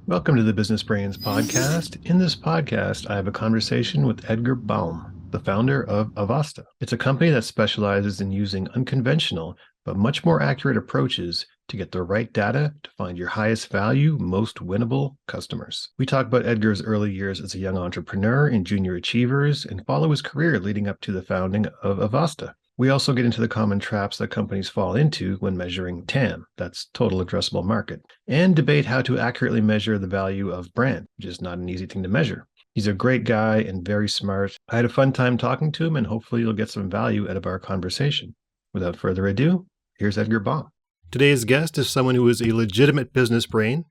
Welcome to the Business Brains podcast. In this podcast, I have a conversation with Edgar Baum, the founder of Avasta. It's a company that specializes in using unconventional but much more accurate approaches to get the right data to find your highest value, most winnable customers. We talk about Edgar's early years as a young entrepreneur in Junior Achievers and follow his career leading up to the founding of Avasta. We also get into the common traps that companies fall into when measuring TAM, that's total addressable market, and debate how to accurately measure the value of brand, which is not an easy thing to measure. He's a great guy and very smart. I had a fun time talking to him, and hopefully you'll get some value out of our conversation. Without further ado, here's Edgar Baum. Today's guest is someone who is a legitimate business brain.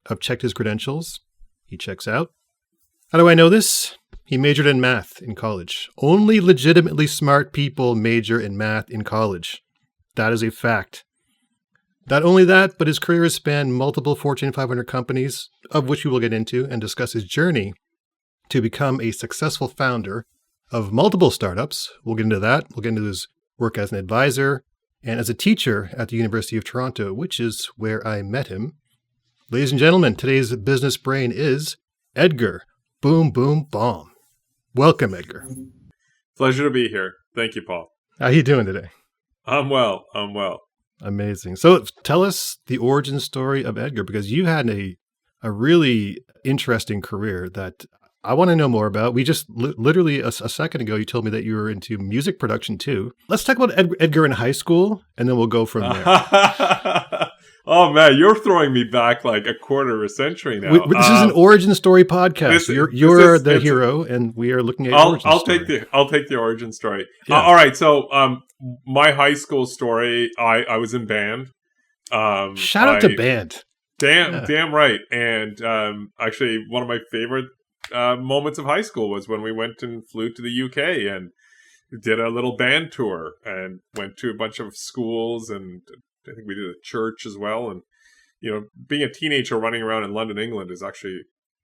I've checked his credentials. He checks out. How do I know this? He majored in math in college. Only legitimately smart people major in math in college. That is a fact. Not only that, but his career has spanned multiple Fortune 500 companies, of which we will get into and discuss his journey to become a successful founder of multiple startups. We'll get into that. We'll get into his work as an advisor and as a teacher at the University of Toronto, which is where I met him. Ladies and gentlemen, today's business brain is Edgar Boom Boom Baum. Welcome, Edgar. Pleasure to be here. Thank you, Paul. How are you doing today? I'm well. Amazing. So tell us the origin story of Edgar, because you had a really interesting career that I want to know more about. We just literally a second ago, you told me that you were into music production too. Let's talk about Edgar in high school, and then we'll go from there. Oh man, you're throwing me back like a quarter of a century now. This is an origin story podcast. You're the hero, and we are looking at origin story. I'll take the origin story. Yeah. All right. So, my high school story. I was in band. Shout out to band. Damn right. And actually, one of my favorite moments of high school was when we went and flew to the UK and did a little band tour and went to a bunch of schools, and I think we did a church as well. And, you know, being a teenager running around in London, England is actually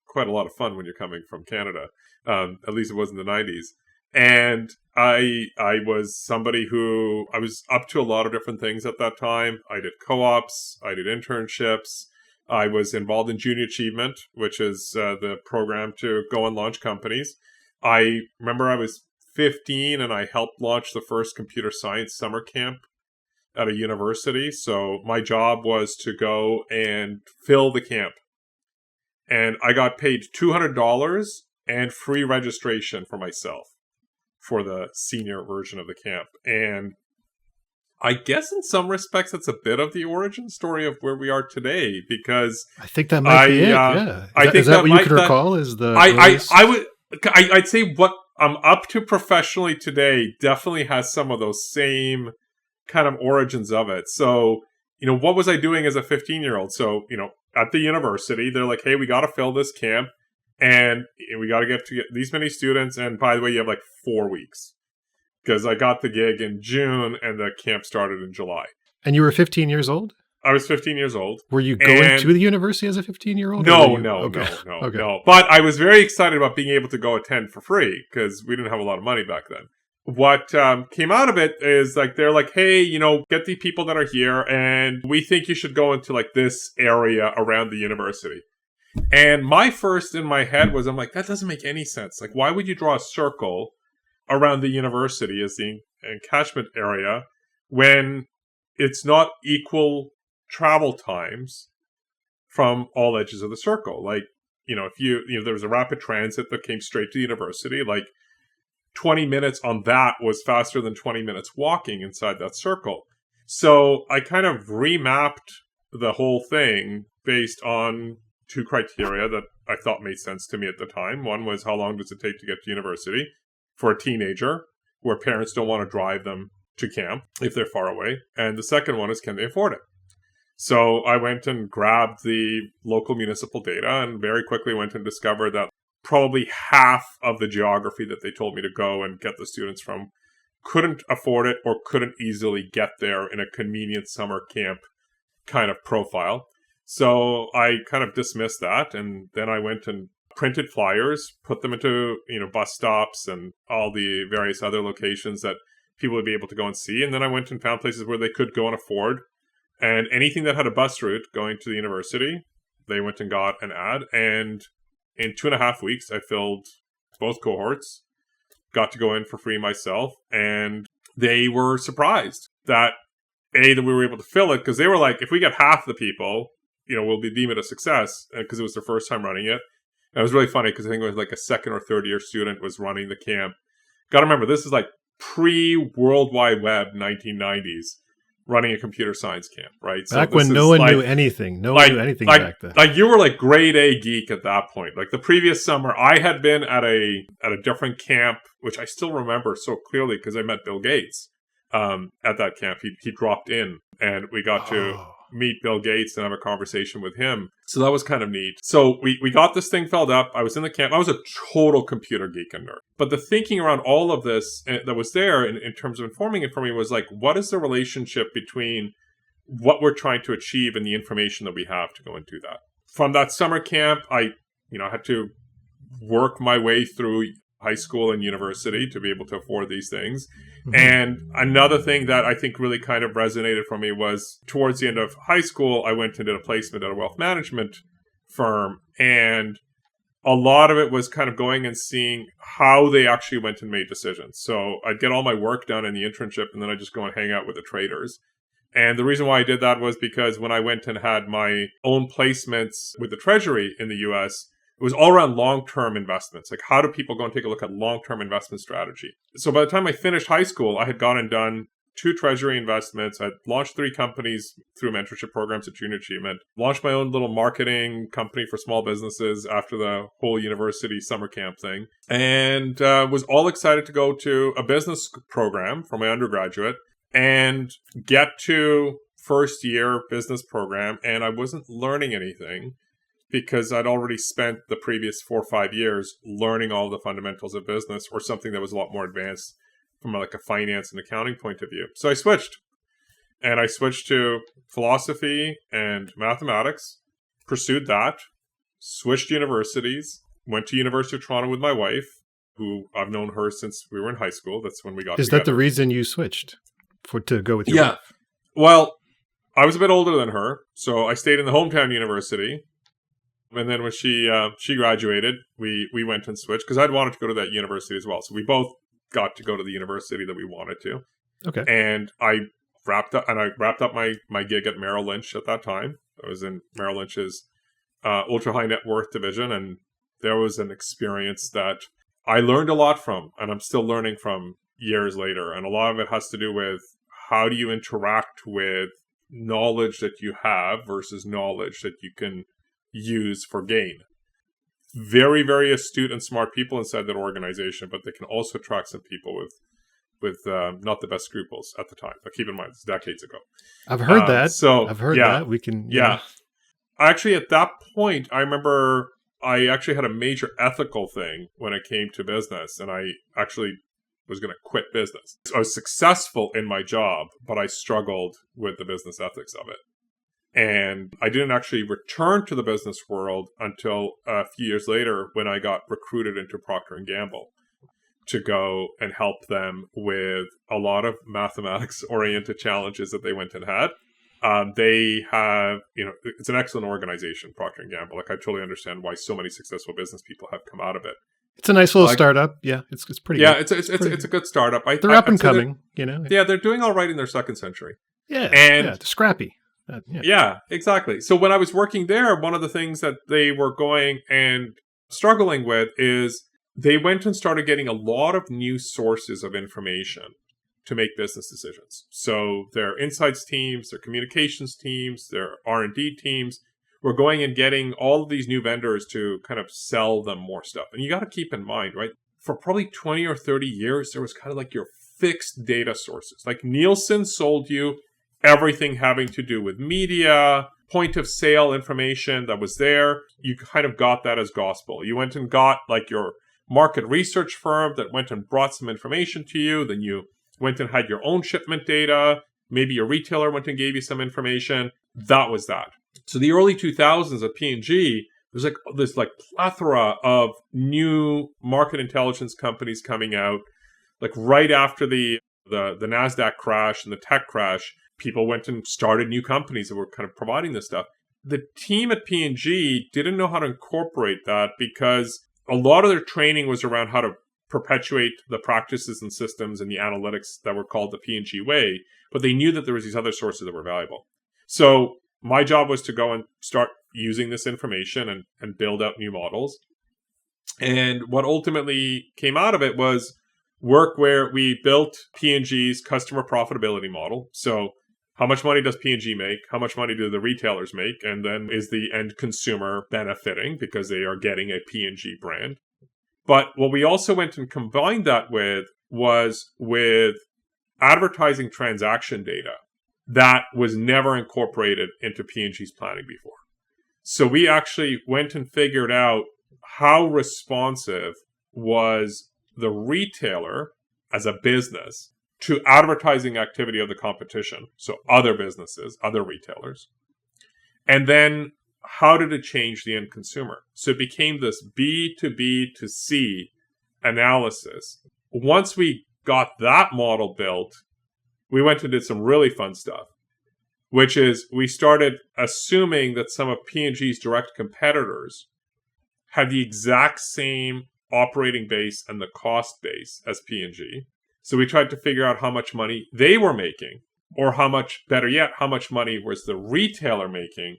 quite a lot of fun when you're coming from Canada. At least it was in the 90s. And I was somebody who, I was up to a lot of different things at that time. I did co-ops, I did internships. I was involved in Junior Achievement, which is the program to go and launch companies. I remember I was 15 and I helped launch the first computer science summer camp at a university. So my job was to go and fill the camp. And I got paid $200 and free registration for myself for the senior version of the camp. And I guess in some respects, it's a bit of the origin story of where we are today, because I think that might be it. Yeah, is that what you could recall? Is the I'd say what I'm up to professionally today definitely has some of those same kind of origins of it. So, you know, what was I doing as a 15-year-old? So, you know, at the university, they're like, hey, we got to fill this camp, and we got to get these many students. And by the way, you have like 4 weeks. Because I got the gig in June and the camp started in July. And you were 15 years old? I was 15 years old. Were you going to the university as a 15-year-old? No. But I was very excited about being able to go attend for free because we didn't have a lot of money back then. What came out of it is like, they're like, hey, you know, get the people that are here and we think you should go into like this area around the university. And my first in my head was, I'm like, that doesn't make any sense. Like, why would you draw a circle around the university as the catchment area when it's not equal travel times from all edges of the circle? Like, you know, if there was a rapid transit that came straight to the university, like 20 minutes on that was faster than 20 minutes walking inside that circle. So I kind of remapped the whole thing based on two criteria that I thought made sense to me at the time. One was, how long does it take to get to university for a teenager where parents don't want to drive them to camp if they're far away? And the second one is, can they afford it? So I went and grabbed the local municipal data and very quickly went and discovered that probably half of the geography that they told me to go and get the students from couldn't afford it or couldn't easily get there in a convenient summer camp kind of profile. So I kind of dismissed that, and then I went and printed flyers, put them into, you know, bus stops and all the various other locations that people would be able to go and see. And then I went and found places where they could go and afford And anything that had a bus route going to the university, they went and got an ad. And in 2.5 weeks, I filled both cohorts, got to go in for free myself. And they were surprised that we were able to fill it, because they were like, if we get half the people, we'll deem it a success, because it was their first time running it. And it was really funny because I think it was like a second or third year student was running the camp. Got to remember, this is like pre-World Wide Web 1990s, running a computer science camp, right? Back when no one knew anything. No one knew anything back then. Like you were like grade A geek at that point. Like the previous summer, I had been at a different camp, which I still remember so clearly because I met Bill Gates at that camp. He dropped in and we got to meet Bill Gates and have a conversation with him. So that was kind of neat. So we got this thing filled up. I was in the camp. I was a total computer geek and nerd. But the thinking around all of this that was there in terms of informing it for me was like, what is the relationship between what we're trying to achieve and the information that we have to go and do that? From that summer camp, I had to work my way through high school and university to be able to afford these things. Mm-hmm. And another thing that I think really kind of resonated for me was towards the end of high school, I went and did a placement at a wealth management firm. And a lot of it was kind of going and seeing how they actually went and made decisions. So I'd get all my work done in the internship, and then I'd just go and hang out with the traders. And the reason why I did that was because when I went and had my own placements with the Treasury in the US, it was all around long-term investments. Like, how do people go and take a look at long-term investment strategy? So by the time I finished high school, I had gone and done 2 Treasury investments. I'd launched 3 companies through mentorship programs at Junior Achievement. Launched my own little marketing company for small businesses after the whole university summer camp thing. And was all excited to go to a business program for my undergraduate and get to first year business program. And I wasn't learning anything, because I'd already spent the previous 4 or 5 years learning all the fundamentals of business, or something that was a lot more advanced from like a finance and accounting point of view. So I switched. And I switched to philosophy and mathematics, pursued that, switched universities, went to University of Toronto with my wife, who I've known her since we were in high school. That's when we got together. Is that the reason you switched? To go with your wife? Well, I was a bit older than her, so I stayed in the hometown university. And then when she graduated, we went and switched, because I'd wanted to go to that university as well. So we both got to go to the university that we wanted to. Okay. And I wrapped up my gig at Merrill Lynch at that time. I was in Merrill Lynch's ultra high net worth division, and there was an experience that I learned a lot from, and I'm still learning from years later. And a lot of it has to do with how do you interact with knowledge that you have versus knowledge that you can use for gain. Very, very astute and smart people inside that organization, but they can also attract some people with not the best scruples at the time. But keep in mind, it's decades ago. I've heard that. So I've heard that. We can. Yeah. Actually, at that point, I remember I actually had a major ethical thing when it came to business, and I actually was going to quit business. So I was successful in my job, but I struggled with the business ethics of it. And I didn't actually return to the business world until a few years later, when I got recruited into Procter & Gamble to go and help them with a lot of mathematics-oriented challenges that they went and had. They have, it's an excellent organization, Procter & Gamble. Like, I totally understand why so many successful business people have come out of it. It's a nice little startup. Yeah, it's pretty good. Yeah, it's a good startup. They're up and coming, Yeah, they're doing all right in their second century. Yeah, and they're scrappy. Yeah, exactly. So when I was working there, one of the things that they were going and struggling with is they went and started getting a lot of new sources of information to make business decisions. So their insights teams, their communications teams, their R&D teams were going and getting all of these new vendors to kind of sell them more stuff. And you got to keep in mind, right? For probably 20 or 30 years, there was kind of like your fixed data sources. Like Nielsen sold you everything having to do with media, point of sale information that was there. You kind of got that as gospel. You went and got like your market research firm that went and brought some information to you. Then you went and had your own shipment data. Maybe your retailer went and gave you some information. That was that. So the early 2000s at P&G, there's like this like plethora of new market intelligence companies coming out, like right after the NASDAQ crash and the tech crash. people went and started new companies that were kind of providing this stuff. The team at P&G didn't know how to incorporate that because a lot of their training was around how to perpetuate the practices and systems and the analytics that were called the P&G way, but they knew that there was these other sources that were valuable. So my job was to go and start using this information and build out new models. And what ultimately came out of it was work where we built P&G's customer profitability model. So how much money does P&G make? How much money do the retailers make? And then is the end consumer benefiting because they are getting a P&G brand? But what we also went and combined that with was with advertising transaction data that was never incorporated into P&G's planning before. So we actually went and figured out how responsive was the retailer as a business to advertising activity of the competition. So other businesses, other retailers. And then how did it change the end consumer? So it became this B to B to C analysis. Once we got that model built, we went and did some really fun stuff, which is we started assuming that some of P&G's direct competitors had the exact same operating base and the cost base as P&G. So we tried to figure out how much money they were making, or how much, better yet, how much money was the retailer making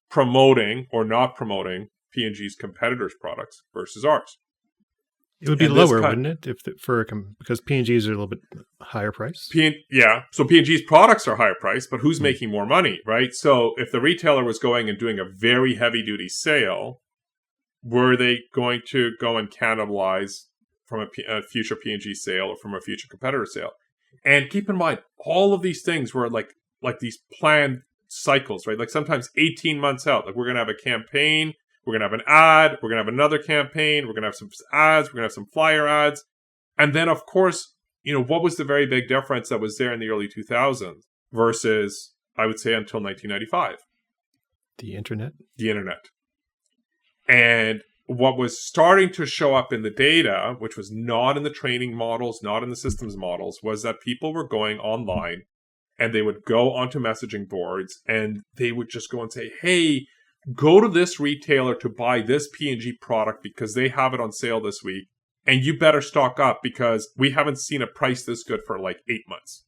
promoting or not promoting P&G's competitors' products versus ours. It would be lower, wouldn't it? Because P&G's are a little bit higher price. So P&G's products are higher price, but who's making more money, right? So if the retailer was going and doing a very heavy-duty sale, were they going to go and cannibalize from a future P&G sale or from a future competitor sale? And keep in mind, all of these things were like these planned cycles, right? Like sometimes 18 months out, like we're going to have a campaign, we're going to have an ad, we're going to have another campaign, we're going to have some ads, we're going to have some flyer ads. And then, of course, what was the very big difference that was there in the early 2000s versus, I would say, until 1995? The internet. The internet. And what was starting to show up in the data, which was not in the training models, not in the systems models, was that people were going online and they would go onto messaging boards and they would just go and say, hey, go to this retailer to buy this P&G product because they have it on sale this week. And you better stock up because we haven't seen a price this good for like 8 months.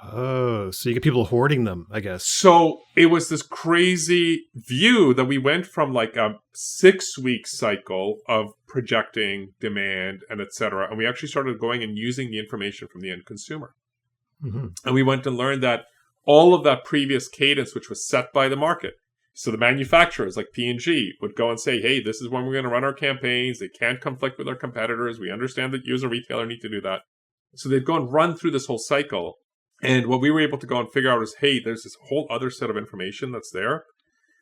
Oh, so you get people hoarding them, I guess. So it was this crazy view that we went from like a 6-week cycle of projecting demand and et cetera. And we actually started going and using the information from the end consumer. Mm-hmm. And we went and learned that all of that previous cadence, which was set by the market. So the manufacturers like P&G would go and say, hey, this is when we're going to run our campaigns. They can't conflict with our competitors. We understand that you as a retailer need to do that. So they'd go and run through this whole cycle. And what we were able to go and figure out is, hey, there's this whole other set of information that's there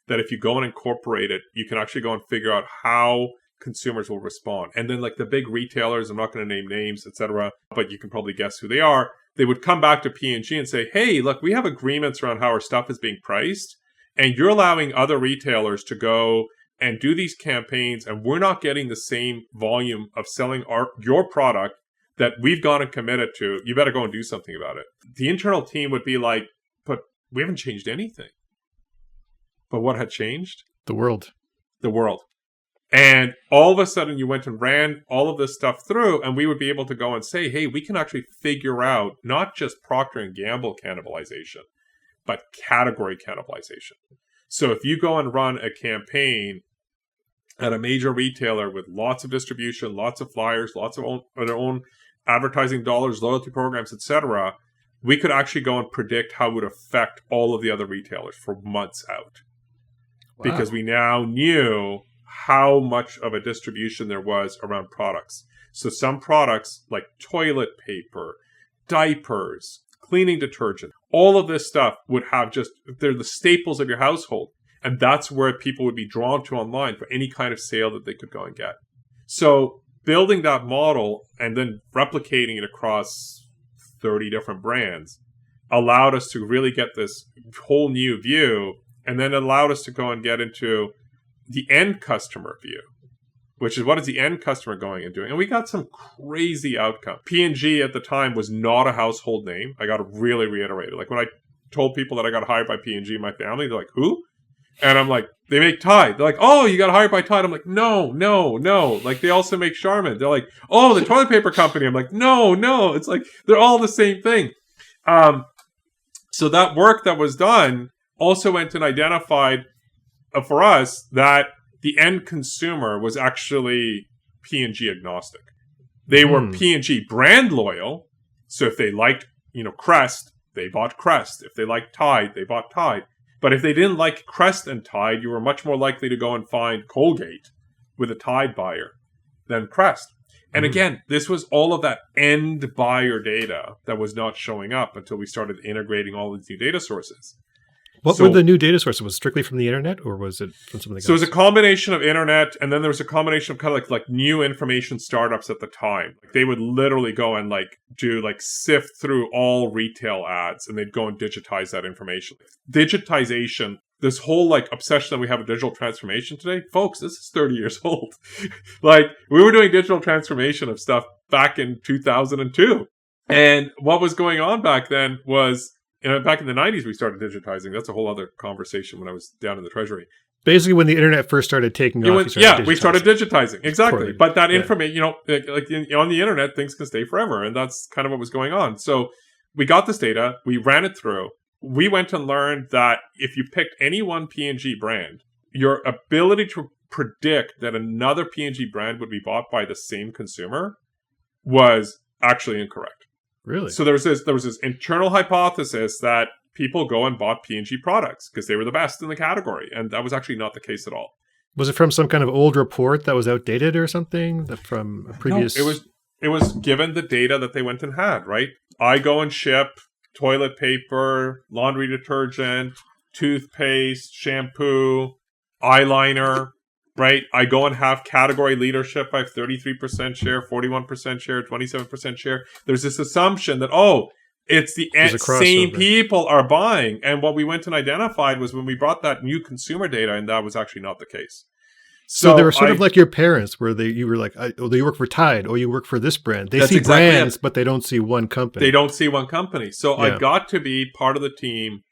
that if you go and incorporate it, you can actually go and figure out how consumers will respond. And then like the big retailers, I'm not going to name names, et cetera, but you can probably guess who they are. They would come back to P&G and say, hey, look, we have agreements around how our stuff is being priced. And you're allowing other retailers to go and do these campaigns. And we're not getting the same volume of selling your product that we've gone and committed to. You better go and do something about it. The internal team would be like, but we haven't changed anything. But what had changed? The world. The world. And all of a sudden you went and ran all of this stuff through and we would be able to go and say, hey, we can actually figure out not just Procter & Gamble cannibalization, but category cannibalization. So if you go and run a campaign at a major retailer with lots of distribution, lots of flyers, lots of their own advertising dollars, loyalty programs, etc., we could actually go and predict how it would affect all of the other retailers for months out. Wow. Because we now knew how much of a distribution there was around products. So some products like toilet paper, diapers, cleaning detergent, all of this stuff would have they're the staples of your household. And that's where people would be drawn to online for any kind of sale that they could go and get. So building that model and then replicating it across 30 different brands allowed us to really get this whole new view, and then allowed us to go and get into the end customer view, which is what is the end customer going and doing. And we got some crazy outcome. P&G at the time was not a household name. I got to really reiterate it. Like when I told people that I got hired by P&G in my family. They're like, who? And I'm like, they make Tide. They're like, oh, you got hired by Tide. I'm like, no. Like, they also make Charmin. They're like, oh, the toilet paper company. I'm like, no. It's like, they're all the same thing. So that work that was done also went and identified for us that the end consumer was actually P&G agnostic. They were P&G brand loyal. So if they liked, Crest, they bought Crest. If they liked Tide, they bought Tide. But if they didn't like Crest and Tide, you were much more likely to go and find Colgate with a Tide buyer than Crest. And again, this was all of that end buyer data that was not showing up until we started integrating all these new data sources. What were the new data sources? Was it strictly from the internet, or was it from something else? So it was a combination of internet, and then there was a combination of kind of like new information startups at the time. Like, they would literally go and sift through all retail ads, and they'd go and digitize that information. Digitization, this whole obsession that we have with digital transformation today, folks, this is 30 years old. We were doing digital transformation of stuff back in 2002. And what was going on back then was, back in the 90s, we started digitizing. That's a whole other conversation when I was down in the Treasury. Basically, when the internet first started taking off, we started digitizing. Exactly. But that information, on the internet, things can stay forever. And that's kind of what was going on. So we got this data. We ran it through. We went and learned that if you picked any one P&G brand, your ability to predict that another P&G brand would be bought by the same consumer was actually incorrect. Really? So there was this internal hypothesis that people go and bought P&G products because they were the best in the category, and that was actually not the case at all. Was it from some kind of old report that was outdated or something from a previous? No, it was given the data that they went and had. Right? I go and ship toilet paper, laundry detergent, toothpaste, shampoo, eyeliner. Right? I go and have category leadership. I have 33% share, 41% share, 27% share. There's this assumption that, it's the same people are buying. And what we went and identified was when we brought that new consumer data, and that was actually not the case. So they were sort of like your parents, where you were like, you work for Tide, or you work for this brand. They see exactly brands, but they don't see one company. They don't see one company. So I got to be part of the team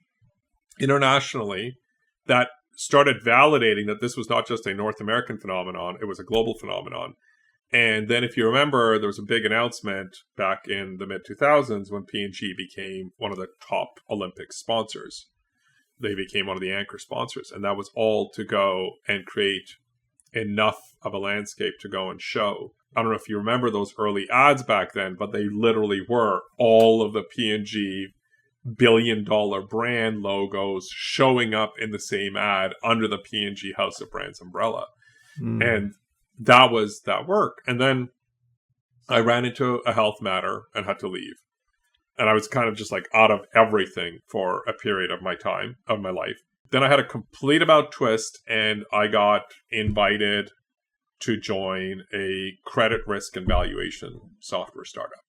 internationally that started validating that this was not just a North American phenomenon, it was a global phenomenon. And then if you remember, there was a big announcement back in the mid-2000s when P&G became one of the top Olympic sponsors. They became one of the anchor sponsors, and that was all to go and create enough of a landscape to go and show. I don't know if you remember those early ads back then, but they literally were all of the P&G billion-dollar brand logos showing up in the same ad under the P&G House of Brands umbrella. And that was that work. And then I ran into a health matter and had to leave. And I was kind of just out of everything for a period of my life. Then I had a complete about twist, and I got invited to join a credit risk and valuation software startup.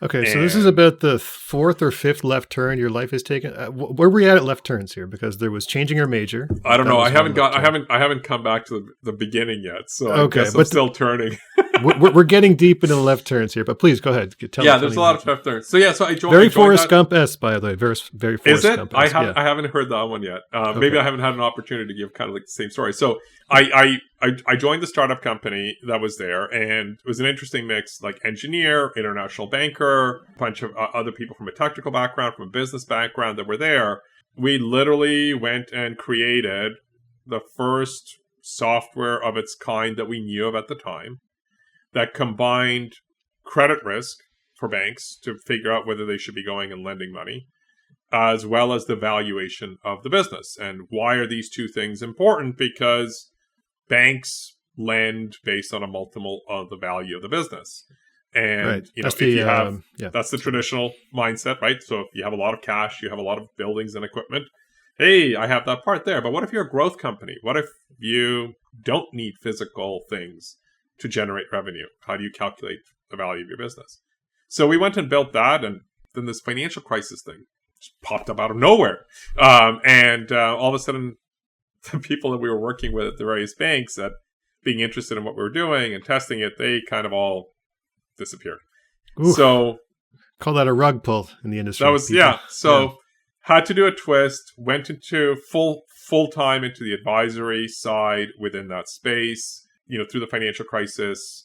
Okay, so this is about the fourth or fifth left turn your life has taken. Where were we at left turns here? Because there was changing your major. I don't know. I haven't come back to the beginning yet. So I guess I'm still turning. we're getting deep into the left turns here, but please go ahead. There's a lot of left turns. So so I joined. Very Forrest Gump-esque, by the way. Very Forrest Gump. I haven't heard that one yet. Maybe I haven't had an opportunity to give kind of the same story. So I joined the startup company that was there, and it was an interesting mix, engineer, international banker, a bunch of other people from a technical background, from a business background that were there. We literally went and created the first software of its kind that we knew of at the time that combined credit risk for banks to figure out whether they should be going and lending money, as well as the valuation of the business. And why are these two things important? Because banks lend based on a multiple of the value of the business. And, that's the traditional mindset, right? So if you have a lot of cash, you have a lot of buildings and equipment. Hey, I have that part there. But what if you're a growth company? What if you don't need physical things to generate revenue? How do you calculate the value of your business? So we went and built that, and then this financial crisis thing just popped up out of nowhere. And all of a sudden, the people that we were working with at the various banks that being interested in what we were doing and testing it, they kind of all disappeared. Ooh, so call that a rug pull in the industry. That was, people. So had to do a twist, went into full time into the advisory side within that space. Through the financial crisis,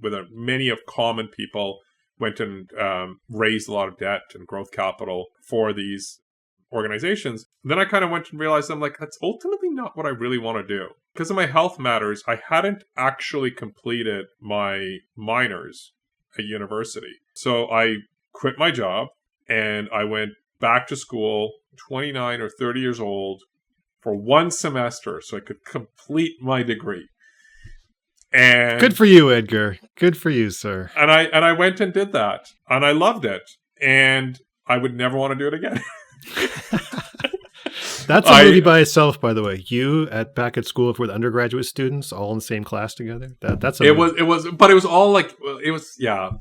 with many of common people, went and raised a lot of debt and growth capital for these organizations. Then I kind of went and realized I'm like, that's ultimately not what I really want to do. Because of my health matters, I hadn't actually completed my minors at university. So I quit my job and I went back to school, 29 or 30 years old, for one semester so I could complete my degree. And good for you, Edgar. Good for you, sir. And I went and did that, and I loved it, and I would never want to do it again. That's a movie by itself, by the way. You back at school with undergraduate students, all in the same class together. That's a movie. It was all like it was. Yeah.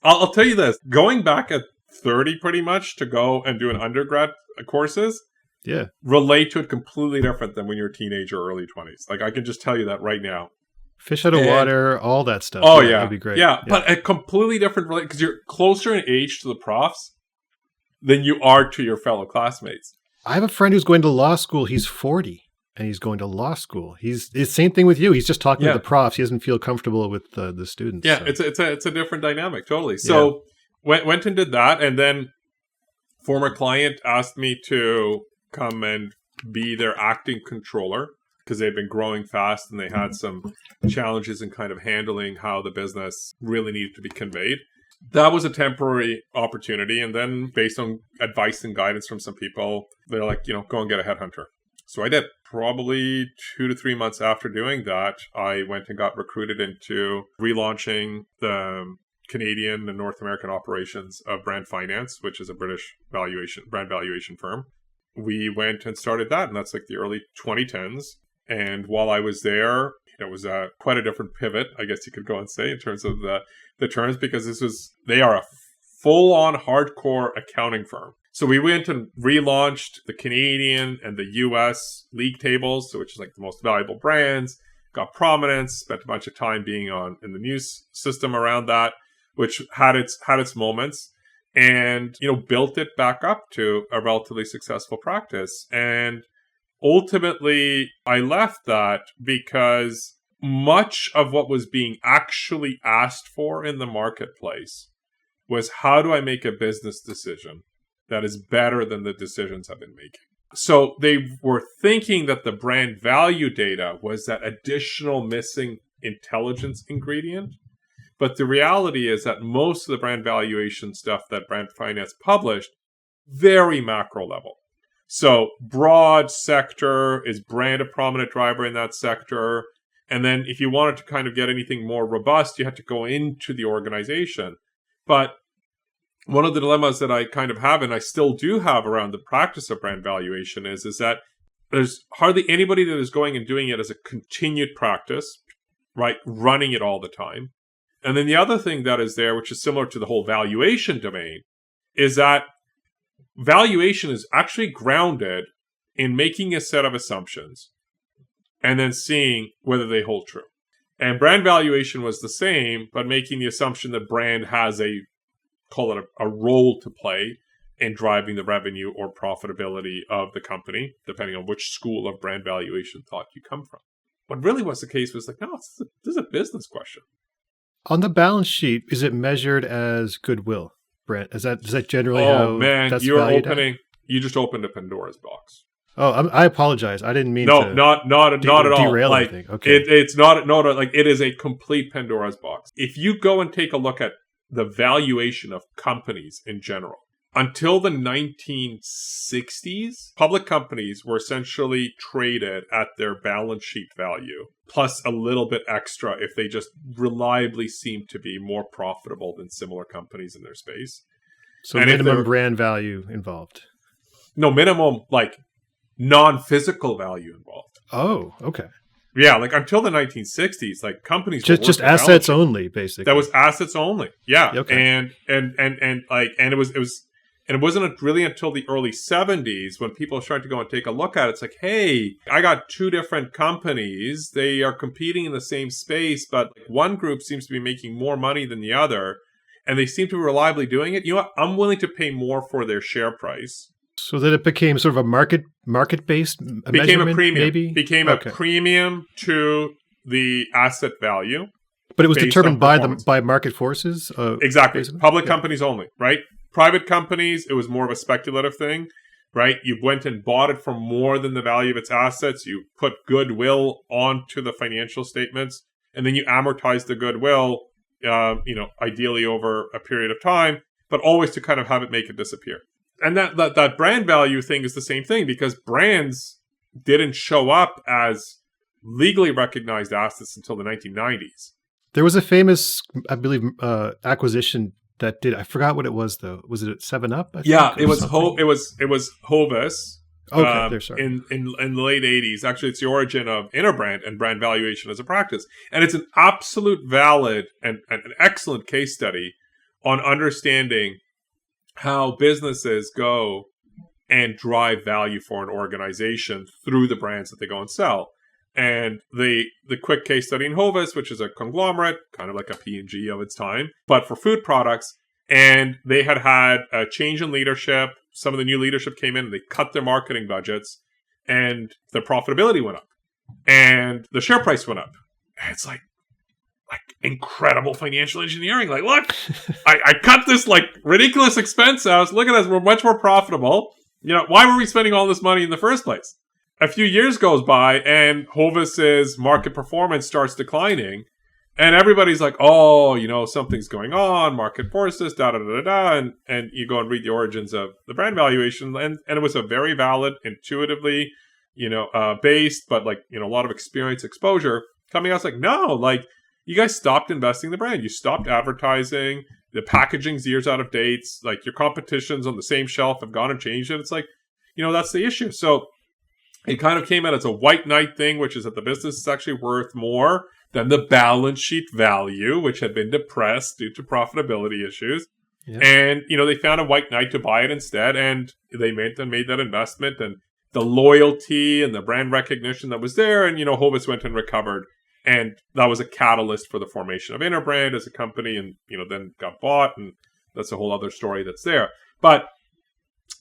I'll tell you this: going back at 30, pretty much, to go and do an undergrad courses. Yeah, relate to it completely different than when you're a teenager or early 20s. Like I can just tell you that right now. Fish out of water, all that stuff. Oh, yeah. That'd be great. Yeah, but a completely different, because you're closer in age to the profs than you are to your fellow classmates. I have a friend who's going to law school. He's 40, and he's going to law school. It's the same thing with you. He's just talking to the profs. He doesn't feel comfortable with the students. Yeah, so. It's a different dynamic, totally. So went and did that, and then former client asked me to come and be their acting controller, because they'd been growing fast and they had some challenges in kind of handling how the business really needed to be conveyed. That was a temporary opportunity. And then based on advice and guidance from some people, they're like, go and get a headhunter. So I did. Probably 2 to 3 months after doing that, I went and got recruited into relaunching the Canadian and North American operations of Brand Finance, which is a British brand valuation firm. We went and started that, and that's like the early 2010s. And while I was there, it was quite a different pivot, I guess you could go and say, in terms of the terms, because they are a full-on hardcore accounting firm. So we went and relaunched the Canadian and the US league tables, which is like the most valuable brands, got prominence, spent a bunch of time being in the news system around that, which had its moments, and built it back up to a relatively successful practice. And ultimately, I left that because much of what was being actually asked for in the marketplace was, how do I make a business decision that is better than the decisions I've been making? So they were thinking that the brand value data was that additional missing intelligence ingredient. But the reality is that most of the brand valuation stuff that Brand Finance published, very macro level. So broad sector, is brand a prominent driver in that sector? And then if you wanted to kind of get anything more robust, you had to go into the organization. But one of the dilemmas that I kind of have, and I still do have around the practice of brand valuation, is that there's hardly anybody that is going and doing it as a continued practice, right? Running it all the time. And then the other thing that is there, which is similar to the whole valuation domain, is that valuation is actually grounded in making a set of assumptions and then seeing whether they hold true. And brand valuation was the same, but making the assumption that brand has a role to play in driving the revenue or profitability of the company, depending on which school of brand valuation thought you come from. What really was the case was like, no, this is a business question. On the balance sheet, is it measured as goodwill? Brent, is that generally how? Oh man, that's you just opened a Pandora's box. Oh, I apologize. I didn't mean to. Not at all. Derail like anything. Okay. It's not like it is a complete Pandora's box. If you go and take a look at the valuation of companies in general, until the 1960s, public companies were essentially traded at their balance sheet value, plus a little bit extra if they just reliably seemed to be more profitable than similar companies in their space. So minimum brand value involved. No, minimum, like, non-physical value involved. Oh, okay. Yeah, like until the 1960s, like companies just assets only, basically. That was assets only. Yeah, okay. and it wasn't really until the early 70s when people started to go and take a look at it. It's like, hey, I got two different companies. They are competing in the same space, but one group seems to be making more money than the other, and they seem to be reliably doing it. You know what? I'm willing to pay more for their share price So that it became sort of a market-based measurement, maybe? Became a premium to the asset value. But it was determined by market forces? Exactly. Basically? Public companies only, right? Private companies, it was more of a speculative thing, right? You went and bought it for more than the value of its assets. You put goodwill onto the financial statements, and then you amortize the goodwill, ideally over a period of time, but always to kind of have it make it disappear. And that brand value thing is the same thing, because brands didn't show up as legally recognized assets until the 1990s. There was a famous, I believe, acquisition that did. I forgot what it was though. Was it 7-Up? It was Hovis. Okay, there. Sorry. In the late 80s. Actually, it's the origin of Interbrand and brand valuation as a practice, and it's an absolute valid and an excellent case study on understanding how businesses go and drive value for an organization through the brands that they go and sell. And the quick case study in Hovis, which is a conglomerate, kind of like a P&G of its time, but for food products. And they had a change in leadership. Some of the new leadership came in and they cut their marketing budgets, and their profitability went up and the share price went up. And it's like incredible financial engineering. Like, look, I cut this like ridiculous expense out. Look at us. We're much more profitable. Why were we spending all this money in the first place? A few years goes by and Hovis's market performance starts declining, and everybody's like, oh, something's going on, market forces, and you go and read the origins of the brand valuation, and it was a very valid, intuitively, based, but a lot of experience exposure coming out. It's like, no, you guys stopped investing in the brand. You stopped advertising. The packaging's years out of dates. Like, your competition's on the same shelf have gone and changed it. It's like, that's the issue. So it kind of came out as a white knight thing, which is that the business is actually worth more than the balance sheet value, which had been depressed due to profitability issues. Yeah. And, they found a white knight to buy it instead, and they made that investment, and the loyalty and the brand recognition that was there, and, Hovis went and recovered. And that was a catalyst for the formation of Interbrand as a company, and, then got bought, and that's a whole other story that's there. But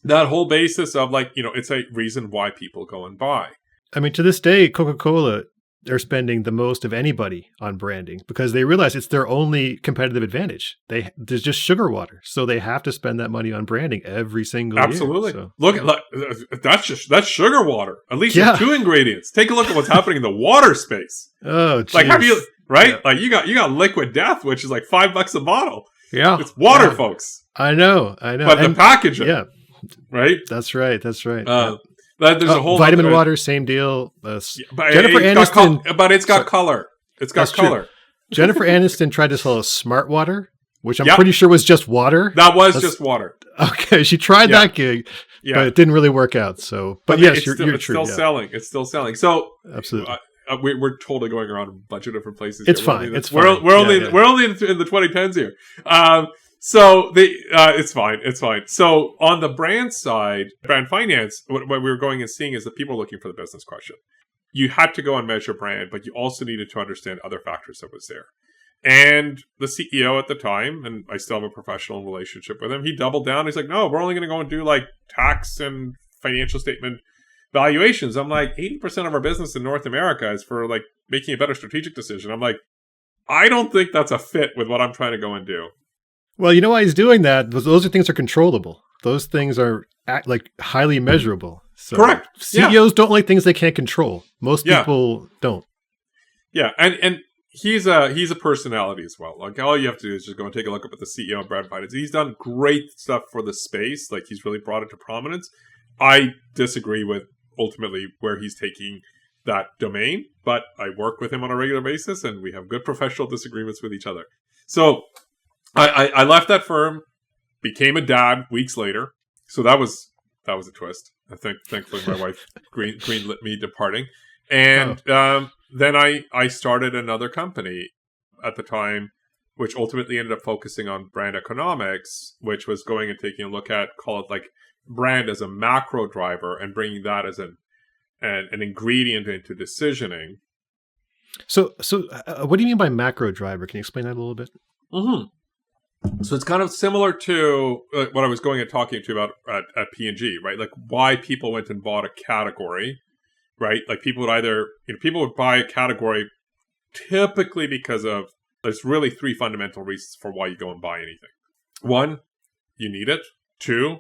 that whole basis of it's a reason why people go and buy. I mean, to this day, Coca-Cola, they're spending the most of anybody on branding because they realize it's their only competitive advantage. There's just sugar water, so they have to spend that money on branding every single year. Absolutely. So. Look, that's sugar water. At least there's 2 ingredients. Take a look at what's happening in the water space. Oh, geez. Have you right? Yeah. You got Liquid Death, which is like $5 a bottle. Yeah, it's water, folks. I know. But the packaging, right? That's right. There's a whole vitamin water, same deal. Jennifer Aniston, but it's got color. It's got color. True. Jennifer Aniston tried to sell a smart water, which I'm pretty sure was just water. That's just water. Okay, she tried that gig, but it didn't really work out. So, but yes, you're true. It's still selling. It's still selling. So absolutely. We're totally going around a bunch of different places. It's fine. We're only in the 2010s here. So it's fine. It's fine. So on the brand side, brand finance, what we were going and seeing is that people are looking for the business question. You had to go and measure brand, but you also needed to understand other factors that was there. And the CEO at the time, and I still have a professional relationship with him, he doubled down. He's like, no, we're only going to go and do tax and financial statement valuations. I'm like, 80% of our business in North America is for making a better strategic decision. I'm like, I don't think that's a fit with what I'm trying to go and do. Well, you know why he's doing that? Those are things that are controllable. Those things are highly measurable. So correct. CEOs don't like things they can't control. Most people don't. Yeah, and he's a personality as well. All you have to do is just go and take a look up at the CEO of Brand Finance. He's done great stuff for the space. He's really brought it to prominence. I disagree with ultimately where he's taking that domain, but I work with him on a regular basis, and we have good professional disagreements with each other. So I left that firm, became a dad weeks later. So that was a twist. I think thankfully my wife greenlit me departing, and then I started another company at the time, which ultimately ended up focusing on brand economics, which was going and taking a look at, call it brand as a macro driver and bringing that as an ingredient into decisioning. So what do you mean by macro driver? Can you explain that a little bit? Mm-hmm. So it's kind of similar to what I was going and talking to you about at P&G, right? Like why people went and bought a category, right? Like people would buy a category typically because of, there's really three fundamental reasons for why you go and buy anything. One, you need it. Two,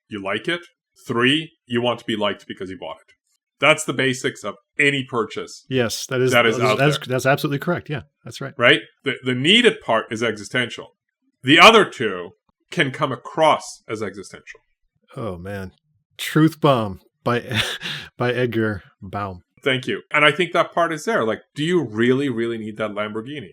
you like it. Three, you want to be liked because you bought it. That's the basics of any purchase. Yes, that's absolutely correct. Yeah, that's right. Right? The needed part is existential. The other two can come across as existential. Oh, man. Truth Bomb by Edgar Baum. Thank you. And I think that part is there. Like, do you really, really need that Lamborghini?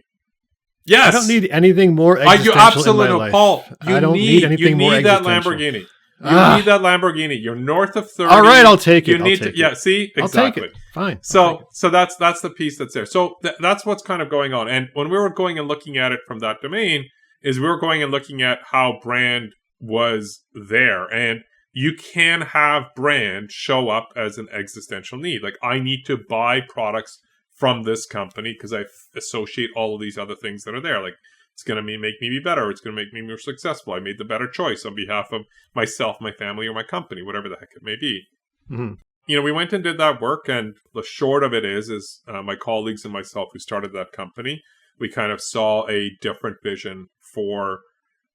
Yes. I don't need anything more existential in my life. Paul, I don't need anything more existential. You need that Lamborghini. You need that Lamborghini. You're north of 30. All right, I'll take it. Yeah, see? Exactly. I'll take it. Fine. So that's the piece that's there. So that's what's kind of going on. And when we were going and looking at it from that domain, is we were going and looking at how brand was there. And you can have brand show up as an existential need. Like, I need to buy products from this company because I associate all of these other things that are there. Like, it's going to make me be better. It's going to make me more successful. I made the better choice on behalf of myself, my family, or my company, whatever the heck it may be. Mm-hmm. We went and did that work, and the short of it is my colleagues and myself who started that company, we kind of saw a different vision for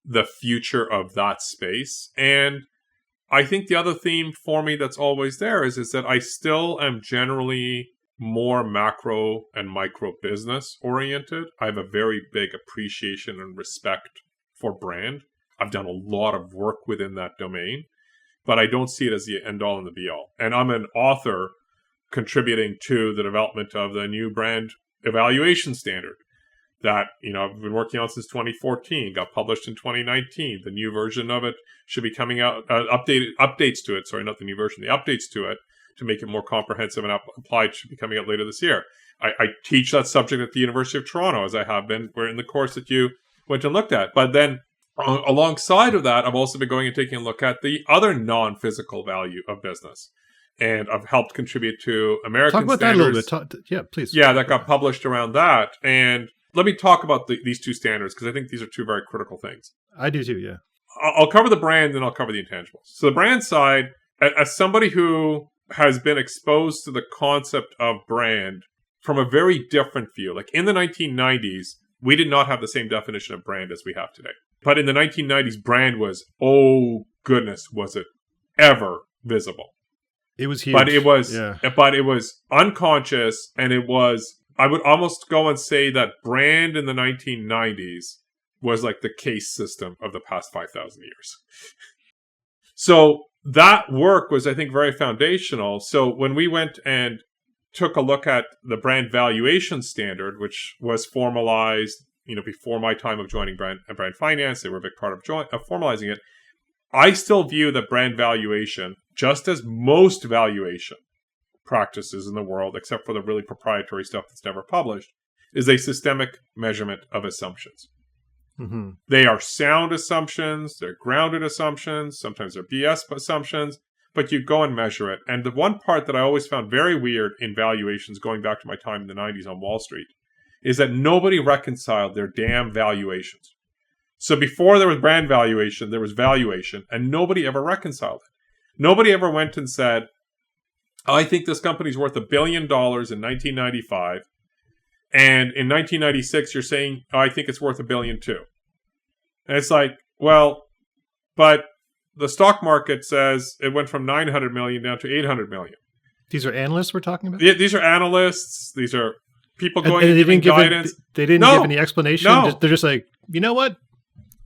the future of that space. And I think the other theme for me that's always there is that I still am generally more macro and micro business oriented. I have a very big appreciation and respect for brand. I've done a lot of work within that domain, but I don't see it as the end all and the be all. And I'm an author contributing to the development of the new brand evaluation standard that, I've been working on since 2014, got published in 2019. The new version of it should be coming out, updates to it. Sorry, not the new version, the updates to it to make it more comprehensive and applied should be coming out later this year. I teach that subject at the University of Toronto, as I have been. We're in the course that you went and looked at. But then alongside of that, I've also been going and taking a look at the other non-physical value of business. And I've helped contribute to American Talk about standards. that a little bit. Yeah, please. Yeah, that got published around that. And let me talk about these two standards, because I think these are two very critical things. I do too, yeah. I'll cover the brand, and I'll cover the intangibles. So the brand side, as somebody who has been exposed to the concept of brand from a very different view. Like in the 1990s, we did not have the same definition of brand as we have today. But in the 1990s, brand was, oh goodness, was it ever visible. It was huge. But it was unconscious, and it was, I would almost go and say that brand in the 1990s was like the case system of the past 5,000 years. So that work was, I think, very foundational. So when we went and took a look at the brand valuation standard, which was formalized, before my time of joining brand finance, they were a big part of formalizing it. I still view that brand valuation, just as most valuation practices in the world, except for the really proprietary stuff that's never published, is a systemic measurement of assumptions. Mm-hmm. They are sound assumptions, they're grounded assumptions, sometimes they're BS assumptions, but you go and measure it. And the one part that I always found very weird in valuations, going back to my time in the 90s on Wall Street, is that nobody reconciled their damn valuations. So before there was brand valuation, there was valuation, and nobody ever reconciled it. Nobody ever went and said, I think this company's worth $1 billion in 1995, and in 1996, you're saying, I think it's worth $1 billion too. And it's like, well, but the stock market says it went from 900 million down to 800 million. These are analysts we're talking about? Yeah, these are analysts. These are people going and giving guidance. They didn't give any explanation. No. They're just like, you know what?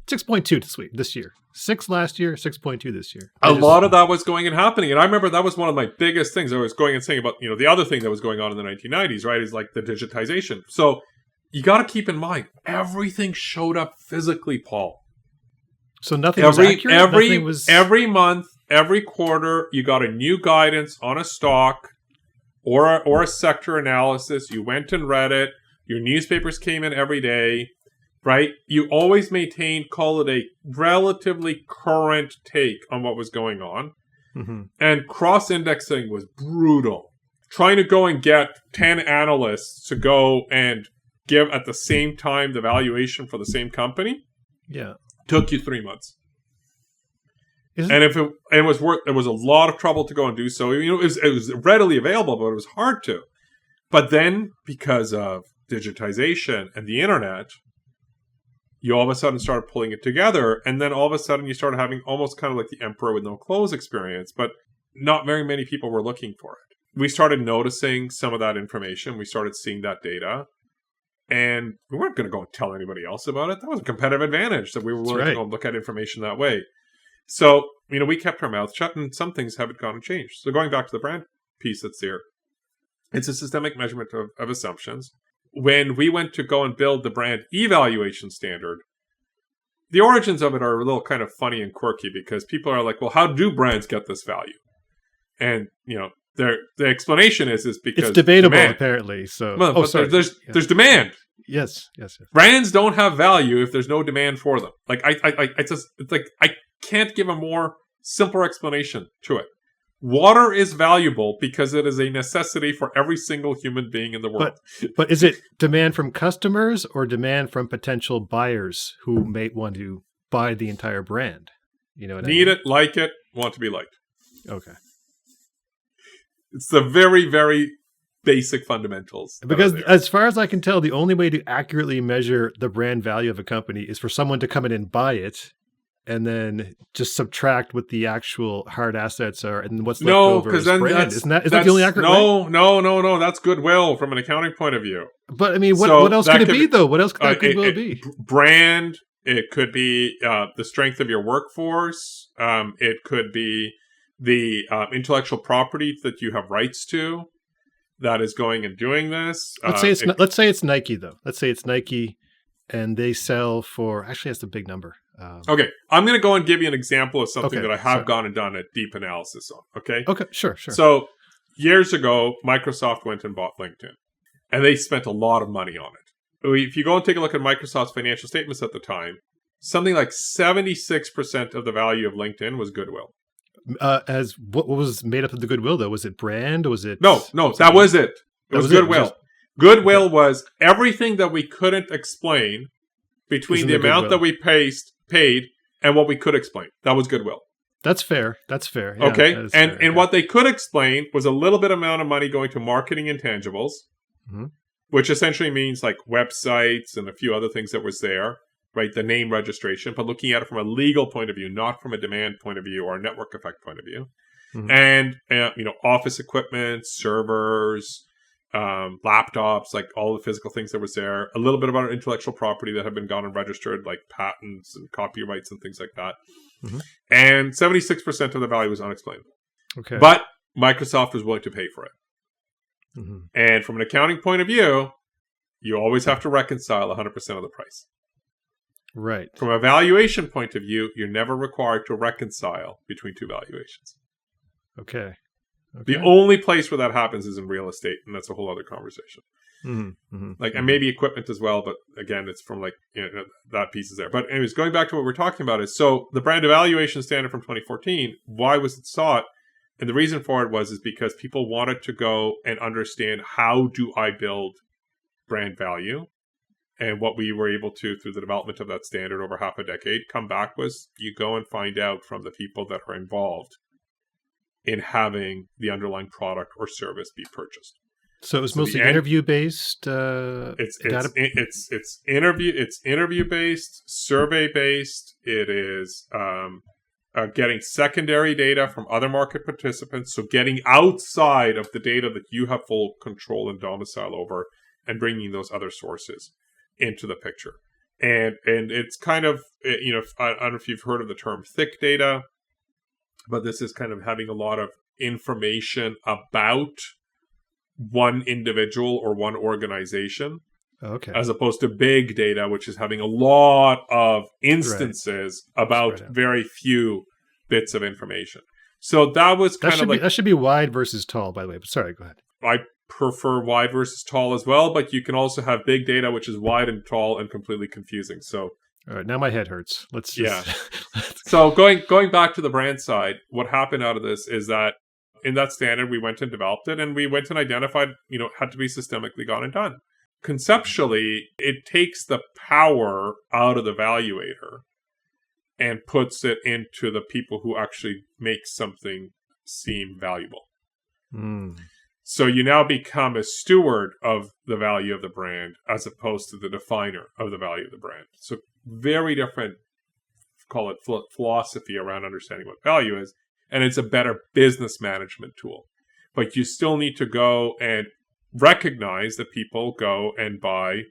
6.2 this year. 6 last year, 6.2 this year. A lot of that was going and happening. And I remember that was one of my biggest things I was going and saying about, the other thing that was going on in the 1990s, right, is like the digitization. So you got to keep in mind, everything showed up physically, Paul. So nothing was accurate? Every month, every quarter, you got a new guidance on a stock or a sector analysis. You went and read it. Your newspapers came in every day. Right? You always maintained, call it a relatively current take on what was going on. Mm-hmm. And cross-indexing was brutal. Trying to go and get 10 analysts to go and give at the same time the valuation for the same company. Yeah. Took you 3 months. And if it was a lot of trouble to go and do so. It was readily available, but it was hard to. But then, because of digitization and the internet, you all of a sudden started pulling it together, and then all of a sudden you started having almost kind of like the emperor with no clothes experience, but not very many people were looking for it. We started noticing some of that information. We started seeing that data, and we weren't going to go and tell anybody else about it. That was a competitive advantage that we were willing to go and look at information that way. So, we kept our mouth shut, and some things haven't gone and changed. So going back to the brand piece that's here, it's a systemic measurement of assumptions. When we went to go and build the brand evaluation standard, the origins of it are a little kind of funny and quirky because people are like, well, how do brands get this value? And, the explanation is because it's debatable, demand. Apparently. So, there's demand. Yes. Brands don't have value if there's no demand for them. Like I can't give a more simpler explanation to it. Water is valuable because it is a necessity for every single human being in the world. But is it demand from customers or demand from potential buyers who may want to buy the entire brand? You know what I mean? Need it, like it, want to be liked. Okay. It's the very, very basic fundamentals. Because as far as I can tell, the only way to accurately measure the brand value of a company is for someone to come in and buy it and then just subtract what the actual hard assets are and what's left over is brand. Isn't that the only accurate way? No. That's goodwill from an accounting point of view. But I mean, what else could it be though? What else could that goodwill be? Brand. It could be the strength of your workforce. It could be the intellectual property that you have rights to that is going and doing this. Let's say it's Nike though. Let's say it's Nike, and they sell for that's a big number. Okay, I'm going to go and give you an example of something that I have gone and done a deep analysis on. Okay, sure. So years ago, Microsoft went and bought LinkedIn, and they spent a lot of money on it. If you go and take a look at Microsoft's financial statements at the time, something like 76% of the value of LinkedIn was goodwill. As what was made up of the goodwill though? Was it brand? Was it no? That was it. It was goodwill. Goodwill was everything that we couldn't explain between the amount that we paid and what we could explain. That was goodwill. That's fair. Yeah, okay. And what they could explain was a little bit amount of money going to marketing intangibles, which essentially means like websites and a few other things that was there, right? The name registration, but looking at it from a legal point of view, not from a demand point of view or a network effect point of view. And, office equipment, servers, laptops, like all the physical things that was there, a little bit about our intellectual property that had been gone and registered, like patents and copyrights and things like that. And 76% of the value was unexplainable. Okay. But Microsoft was willing to pay for it. And from an accounting point of view, you always have to reconcile 100% of the price. Right. From a valuation point of view, you're never required to reconcile between two valuations. Okay. The only place where that happens is in real estate, and that's a whole other conversation. And maybe equipment as well, but again, it's from that piece is there. But anyways, going back to what we're talking about is, so the brand evaluation standard from 2014, why was it sought? And the reason for it is because people wanted to go and understand, how do I build brand value? And what we were able to, through the development of that standard over half a decade, come back was you go and find out from the people that are involved in having the underlying product or service be purchased. So it was mostly interview based. It's interview based, survey based. It is getting secondary data from other market participants. So getting outside of the data that you have full control and domicile over, and bringing those other sources into the picture. And it's kind of, I don't know if you've heard of the term thick data, but this is kind of having a lot of information about one individual or one organization. Okay. As opposed to big data, which is having a lot of instances about very few bits of information. So that was that should be wide versus tall, by the way. But sorry, go ahead. I prefer wide versus tall as well, but you can also have big data, which is wide and tall and completely confusing. So, all right, now my head hurts. Let's just So going back to the brand side, what happened out of this is that in that standard, we went and developed it, and we went and identified, had to be systemically gone and done. Conceptually, it takes the power out of the valuator and puts it into the people who actually make something seem valuable. So you now become a steward of the value of the brand as opposed to the definer of the value of the brand. So very different, call it philosophy around understanding what value is. And it's a better business management tool. But you still need to go and recognize that people go and buy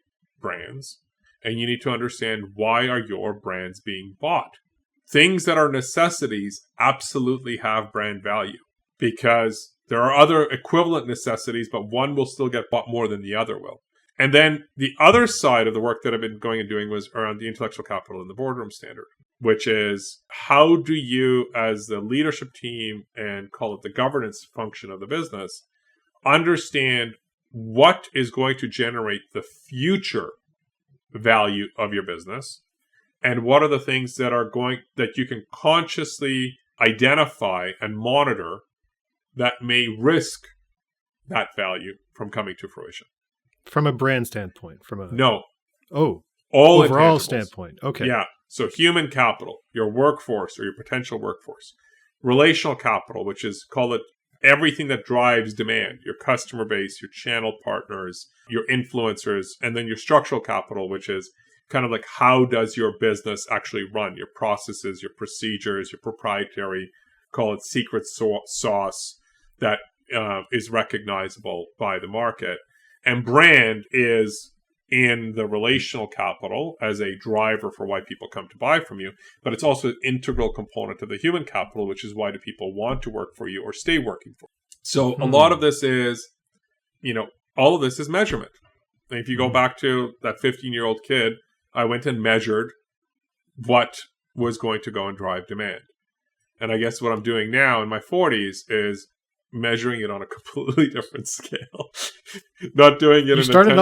brands. And you need to understand, why are your brands being bought? Things that are necessities absolutely have brand value, because there are other equivalent necessities, but one will still get bought more than the other will. And then the other side of the work that I've been going and doing was around the intellectual capital in the Boardroom Standard, which is, how do you, as the leadership team and call it the governance function of the business, understand what is going to generate the future value of your business, and what are the things that you can consciously identify and monitor that may risk that value from coming to fruition. From a brand standpoint? All overall standpoint. Okay. Yeah. So human capital, your workforce or your potential workforce. Relational capital, which is, call it everything that drives demand, your customer base, your channel partners, your influencers, and then your structural capital, which is kind of like, how does your business actually run, your processes, your procedures, your proprietary, call it secret sauce that is recognizable by the market. And brand is in the relational capital as a driver for why people come to buy from you, but it's also an integral component of the human capital, which is, why do people want to work for you or stay working for you? So a lot of this is, all of this is measurement. And if you go back to that 15-year-old kid, I went and measured what was going to go and drive demand. And I guess what I'm doing now in my 40s is measuring it on a completely different scale. Not doing it. You started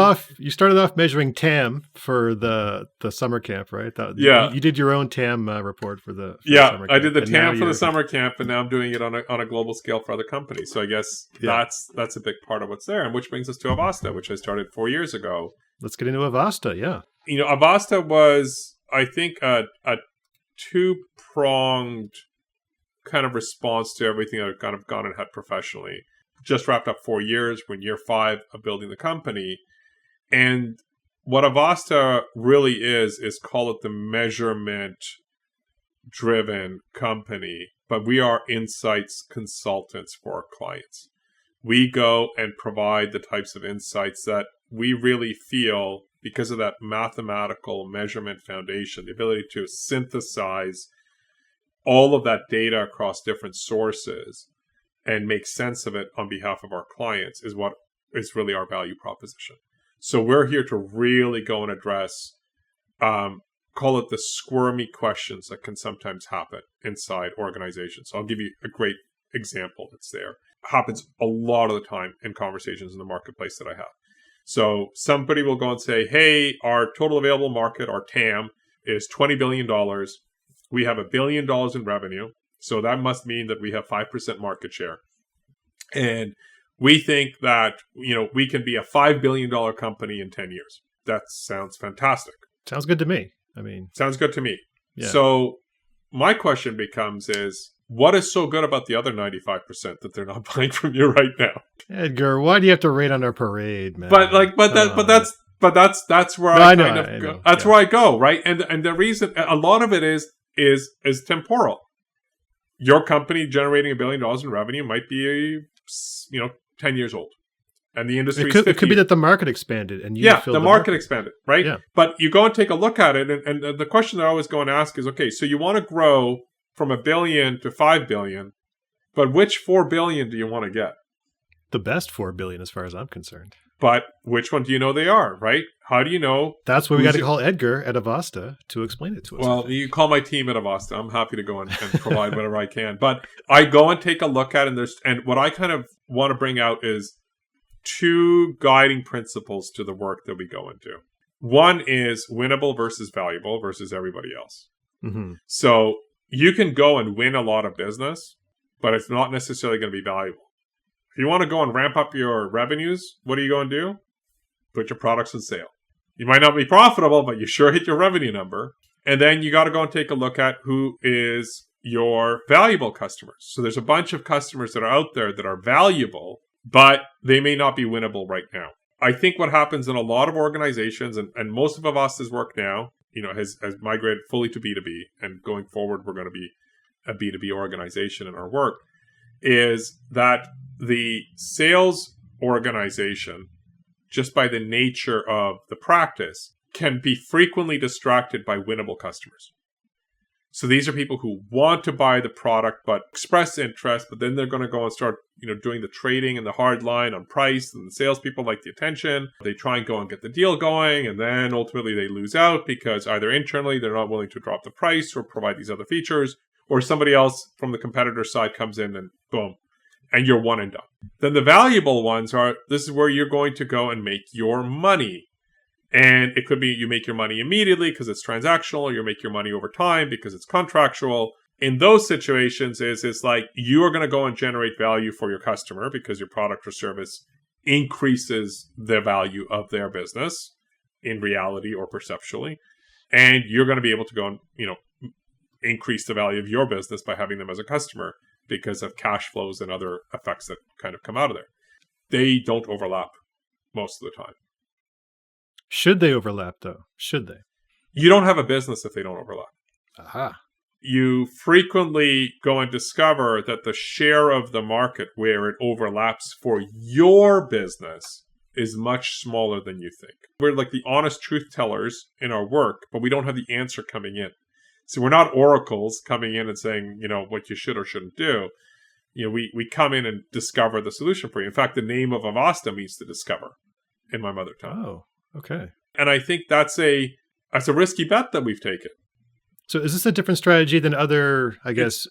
off measuring TAM for the summer camp, right? You did your own TAM report for the summer camp. I did the TAM for the summer camp, and now I'm doing it on a global scale for other companies. So I guess that's a big part of what's there, and which brings us to Avasta, which I started 4 years ago. Let's get into Avasta. Yeah, Avasta was, I think, a two-pronged kind of response to everything I've kind of gone and had professionally. Just wrapped up 4 years. We're in year 5 of building the company. And what Avasta really is call it the measurement-driven company, but we are insights consultants for our clients. We go and provide the types of insights that we really feel, because of that mathematical measurement foundation, the ability to synthesize all of that data across different sources and make sense of it on behalf of our clients, is what is really our value proposition. So we're here to really go and address, call it the squirmy questions that can sometimes happen inside organizations. So I'll give you a great example that's there. It happens a lot of the time in conversations in the marketplace that I have. So somebody will go and say, hey, our total available market, our TAM, is $20 billion. We have $1 billion in revenue. So that must mean that we have 5% market share. And we think that, we can be a $5 billion company in 10 years. That sounds fantastic. Sounds good to me. Sounds good to me. Yeah. So my question becomes what is so good about the other 95% that they're not buying from you right now? Edgar, why do you have to rain on our parade, man? That's where I go, right? And the reason, a lot of it is temporal. Your company generating $1 billion in revenue might be 10 years old, and the industry it could be that the market expanded and the market expanded, right? Yeah. But you go and take a look at it, and the question that I always go and ask is, okay, so you want to grow from $1 billion to $5 billion, but which $4 billion do you want to get? The best $4 billion, as far as I'm concerned. But which one do you know they are, right? How do you know? That's why we got to call Edgar at Avasta to explain it to us. Well, you call my team at Avasta. I'm happy to go and provide whatever I can. But I go and take a look at it, and what I kind of want to bring out is 2 guiding principles to the work that we go into. One is winnable versus valuable versus everybody else. Mm-hmm. So you can go and win a lot of business, but it's not necessarily going to be valuable. If you want to go and ramp up your revenues, what are you going to do? Put your products on sale. You might not be profitable, but you sure hit your revenue number. And then you got to go and take a look at who is your valuable customers. So there's a bunch of customers that are out there that are valuable, but they may not be winnable right now. I think what happens in a lot of organizations, and most of Avasta's work now, has migrated fully to B2B, and going forward, we're going to be a B2B organization in our work, is that the sales organization, just by the nature of the practice, can be frequently distracted by winnable customers. So these are people who want to buy the product but express interest, but then they're going to go and start, doing the trading and the hard line on price, and the salespeople like the attention. They try and go and get the deal going, and then ultimately they lose out because either internally they're not willing to drop the price or provide these other features, or somebody else from the competitor side comes in and boom, and you're one and done. Then the valuable ones this is where you're going to go and make your money. And it could be you make your money immediately because it's transactional, or you make your money over time because it's contractual. In those situations, it's like you are going to go and generate value for your customer because your product or service increases the value of their business in reality or perceptually. And you're going to be able to go and, increase the value of your business by having them as a customer because of cash flows and other effects that kind of come out of there. They don't overlap most of the time. Should they overlap, though? Should they? You don't have a business if they don't overlap. Aha. You frequently go and discover that the share of the market where it overlaps for your business is much smaller than you think. We're like the honest truth tellers in our work, but we don't have the answer coming in. So we're not oracles coming in and saying, what you should or shouldn't do. We come in and discover the solution for you. In fact, the name of Avasta means to discover in my mother tongue. Oh. Okay. And I think that's a risky bet that we've taken. So is this a different strategy than other, I guess,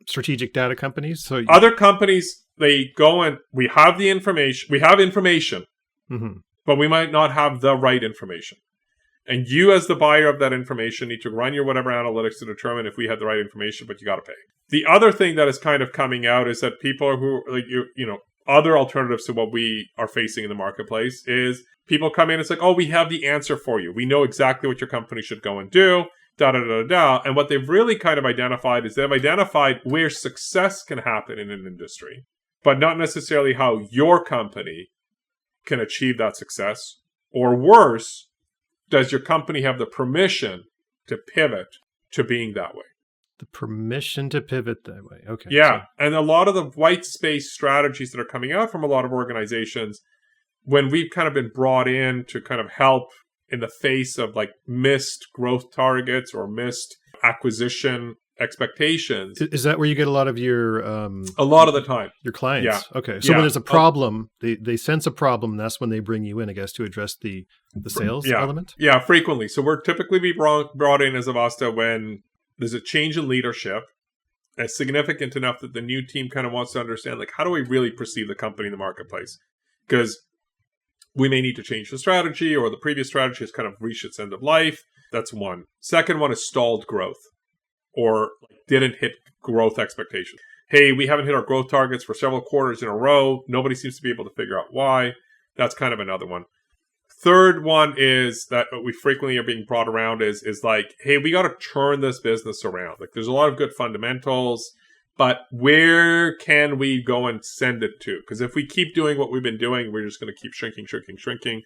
strategic data companies? So other companies, they go and we have the information, mm-hmm. but we might not have the right information. And you as the buyer of that information need to run your whatever analytics to determine if we had the right information, but you got to pay. The other thing that is kind of coming out is that people who, other alternatives to what we are facing in the marketplace is people come in and it's like, oh, we have the answer for you. We know exactly what your company should go and do, da-da-da-da-da. And what they've really kind of identified is they've identified where success can happen in an industry, but not necessarily how your company can achieve that success. Or worse, does your company have the permission to pivot to being that way? The permission to pivot that way. Okay. Yeah. And a lot of the white space strategies that are coming out from a lot of organizations, when we've kind of been brought in to kind of help in the face of like missed growth targets or missed acquisition expectations. Is that where you get a lot of your... a lot of the time. Your clients? Yeah. Okay. So when there's a problem, they sense a problem, and that's when they bring you in, I guess, to address the sales element? Yeah, frequently. So we're typically brought in as Avasta when there's a change in leadership, and significant enough that the new team kind of wants to understand, like, how do we really perceive the company in the marketplace? Because we may need to change the strategy, or the previous strategy has kind of reached its end of life. That's one. Second one is stalled growth, or didn't hit growth expectations. Hey, we haven't hit our growth targets for several quarters in a row. Nobody seems to be able to figure out why. That's kind of another one. Third one is that we frequently are being brought around is like, hey, we got to turn this business around. Like, there's a lot of good fundamentals, but where can we go and send it to? Because if we keep doing what we've been doing, we're just going to keep shrinking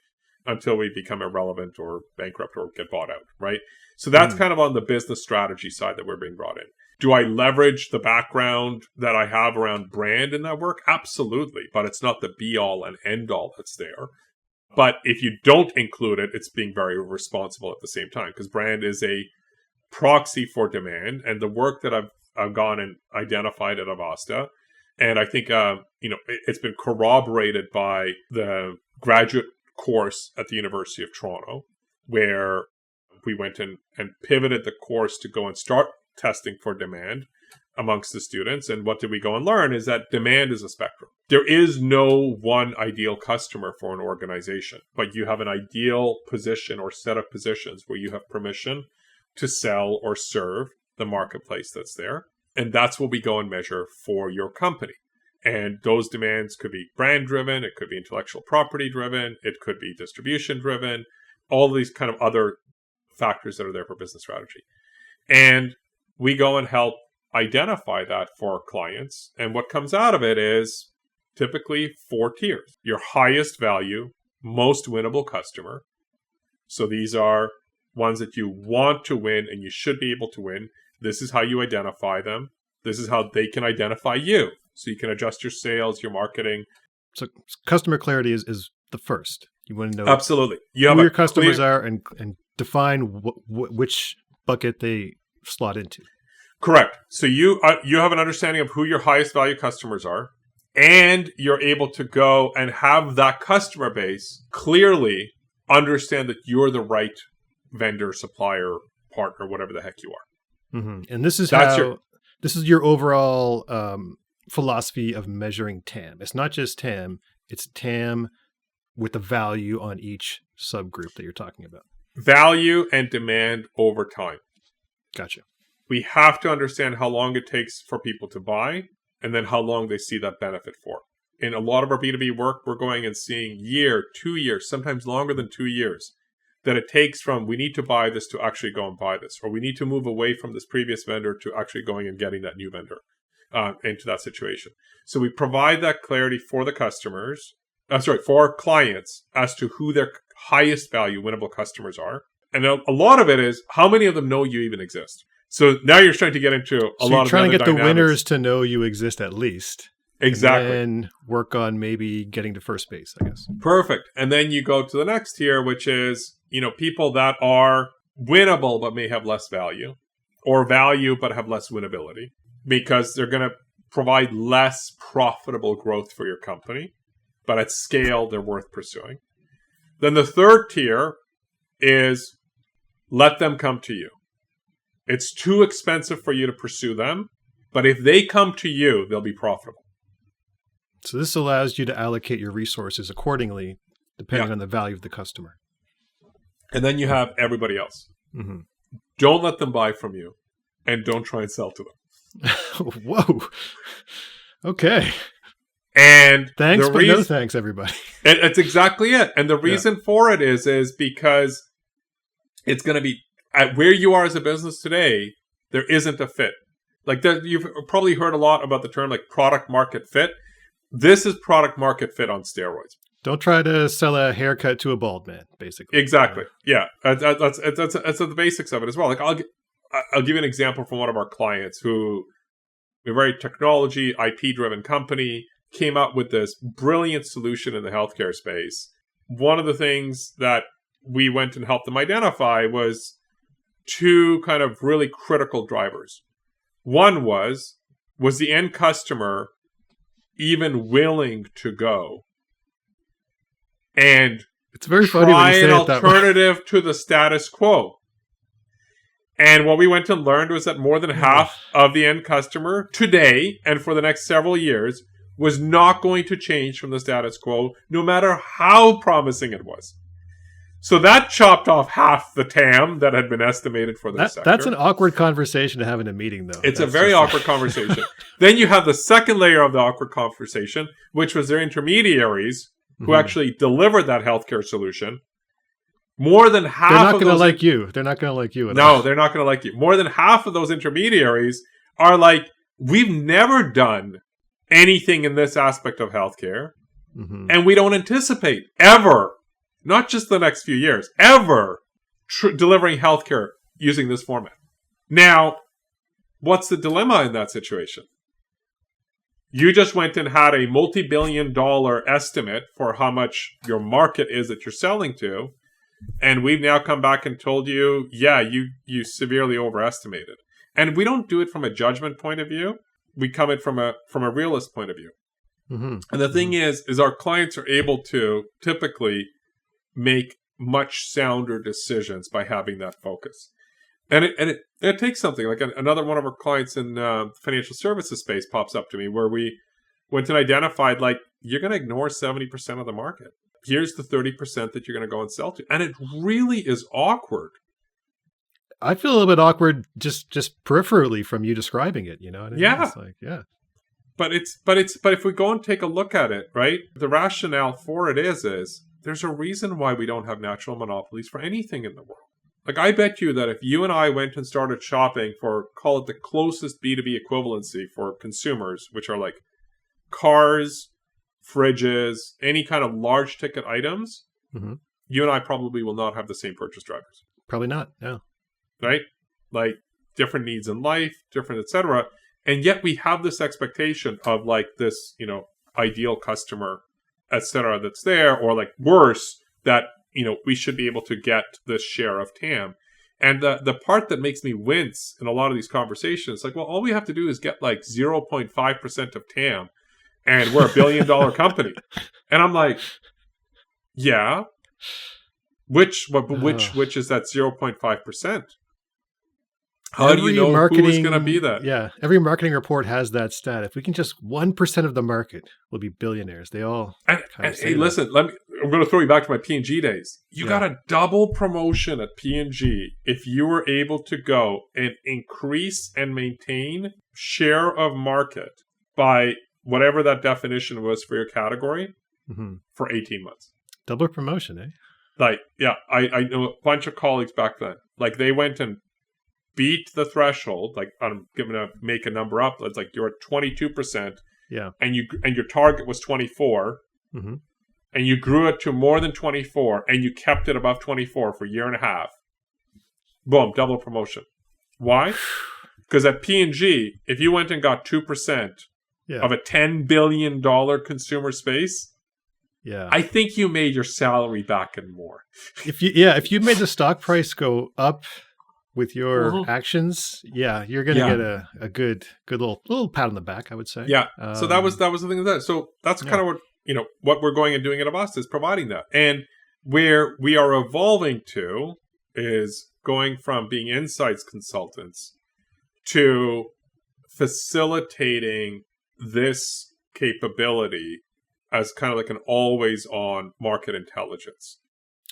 until we become irrelevant or bankrupt or get bought out, right? So that's kind of on the business strategy side that we're being brought in. Do I leverage the background that I have around brand in that work? Absolutely, but it's not the be-all and end-all that's there. But if you don't include it, it's being very responsible at the same time, because brand is a proxy for demand. And the work that I've gone and identified at Avasta, and I think it's been corroborated by the graduate course at the University of Toronto, where we went and pivoted the course to go and start testing for demand amongst the students. And what did we go and learn is that demand is a spectrum. There is no one ideal customer for an organization, but you have an ideal position or set of positions where you have permission to sell or serve the marketplace that's there. And that's what we go and measure for your company. And those demands could be brand driven, it could be intellectual property driven, it could be distribution driven, all of these kind of other factors that are there for business strategy. And we go and help identify that for our clients. And what comes out of it is typically 4 tiers. Your highest value, most winnable customer. So these are ones that you want to win and you should be able to win. This is how you identify them. This is how they can identify you. So you can adjust your sales, your marketing. So customer clarity is the first. You want to know absolutely who your customers are and define which bucket they slot into. Correct. So you have an understanding of who your highest value customers are, and you're able to go and have that customer base clearly understand that you're the right vendor, supplier, partner, whatever the heck you are. Mm-hmm. And this is your overall philosophy of measuring TAM. It's not just TAM, it's TAM with the value on each subgroup that you're talking about. Value and demand over time. Gotcha. We have to understand how long it takes for people to buy and then how long they see that benefit for. In a lot of our B2B work, we're going and seeing year, 2 years, sometimes longer than 2 years, that it takes from we need to buy this to actually go and buy this, or we need to move away from this previous vendor to actually going and getting that new vendor into that situation. So we provide that clarity for the customers, for our clients as to who their highest value winnable customers are. And a lot of it is how many of them know you even exist. So now you're starting to get into a lot of you're trying to get dynamics. The winners to know you exist at least. Exactly. And then work on maybe getting to first base, I guess. Perfect. And then you go to the next tier, which is, people that are winnable but may have less value, or value but have less winnability, because they're going to provide less profitable growth for your company, but at scale they're worth pursuing. Then the third tier is let them come to you. It's too expensive for you to pursue them, but if they come to you, they'll be profitable. So this allows you to allocate your resources accordingly, depending on the value of the customer. And then you have everybody else. Mm-hmm. Don't let them buy from you, and don't try and sell to them. Whoa. Okay. And thanks, but no thanks, everybody. That's exactly it. And the reason for it is because it's going to be at where you are as a business today, there isn't a fit. Like you've probably heard a lot about the term like product market fit. This is product market fit on steroids. Don't try to sell a haircut to a bald man, basically. Exactly. Yeah. That's the basics of it as well. Like I'll give you an example from one of our clients who, a very technology, IP-driven company, came up with this brilliant solution in the healthcare space. One of the things that we went and helped them identify was 2 kind of really critical drivers. One was the end customer even willing to go and it's very funny try when you say an it that way. alternative to the status quo? And what we went and learned was that more than half of the end customer today and for the next several years was not going to change from the status quo, no matter how promising it was. So that chopped off half the TAM that had been estimated for the sector. That's an awkward conversation to have in a meeting, though. It's a very awkward conversation. Then you have the second layer of the awkward conversation, which was their intermediaries who actually delivered that healthcare solution. More than half of those... They're not going to like you. They're not going to like you at all. all. No, they're not going to like you. More than half of those intermediaries are like, we've never done anything in this aspect of healthcare, and we don't anticipate ever, not just the next few years, ever delivering healthcare using this format. Now, what's the dilemma in that situation? You just went and had a multi-billion-dollar estimate for how much your market is that you're selling to, and we've now come back and told you, you severely overestimated. And we don't do it from a judgment point of view. We come at from a realist point of view. And the thing is our clients are able to typically make much sounder decisions by having that focus. And it takes something. Like another one of our clients in the financial services space pops up to me where we went and identified, like, you're going to ignore 70% of the market. Here's the 30% that you're going to go and sell to. And it really is awkward. I feel a little bit awkward just peripherally from you describing it, you know what I mean? Yeah. It's like, yeah. But if we go and take a look at it, right? The rationale for it is there's a reason why we don't have natural monopolies for anything in the world. Like, I bet you that if you and I went and started shopping for, call it the closest B2B equivalency for consumers, which are like cars, fridges, any kind of large ticket items, you and I probably will not have the same purchase drivers. Probably not, no. Right? Like, different needs in life, different, etc. And yet we have this expectation of like this, you know, ideal customer, etc. that's there, or like worse, that, you know, we should be able to get this share of TAM. And the part that makes me wince in a lot of these conversations, like, well, all we have to do is get like 0.5% of TAM and we're $1 billion company. And I'm like, yeah, which is that 0.5%? How do you know who's going to be that? Yeah, every marketing report has that stat. If we can just 1% of the market will be billionaires. They all hey, listen, I'm going to throw you back to my P&G days. You got a double promotion at P&G if you were able to go and increase and maintain share of market by whatever that definition was for your category for 18 months. Double promotion, eh? Like, yeah, I know a bunch of colleagues back then. Like, they went and beat the threshold. Like, I'm going to make a number up. It's like you're at 22%. Yeah. And your target was 24. And you grew it to more than 24, and you kept it above 24 for a year and a half. Boom, double promotion. Why? Because at P&G, if you went and got 2% of a $10 billion consumer space, I think you made your salary back and more. If you made the stock price go up with your actions, you're going to get a good little pat on the back, I would say. Yeah. So that was the thing of that. So that's kind of what, you know, what we're going and doing at Avasta is providing that. And where we are evolving to is going from being insights consultants to facilitating this capability as kind of like an always-on market intelligence.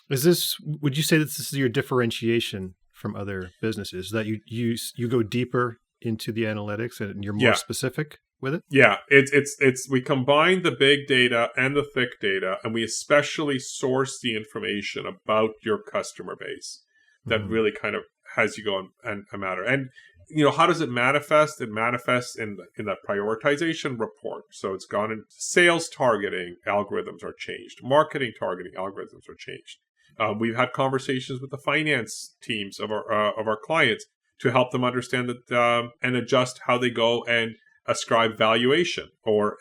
Would you say that this is your differentiation from other businesses, that you go deeper into the analytics and you're more specific with it? Yeah, it's we combine the big data and the thick data, and we especially source the information about your customer base that really kind of has you go and matter. And you know, how does it manifest? It manifests in that prioritization report. So it's gone into sales targeting algorithms are changed, marketing targeting algorithms are changed. We've had conversations with the finance teams of our clients to help them understand that and adjust how they go and ascribe valuation or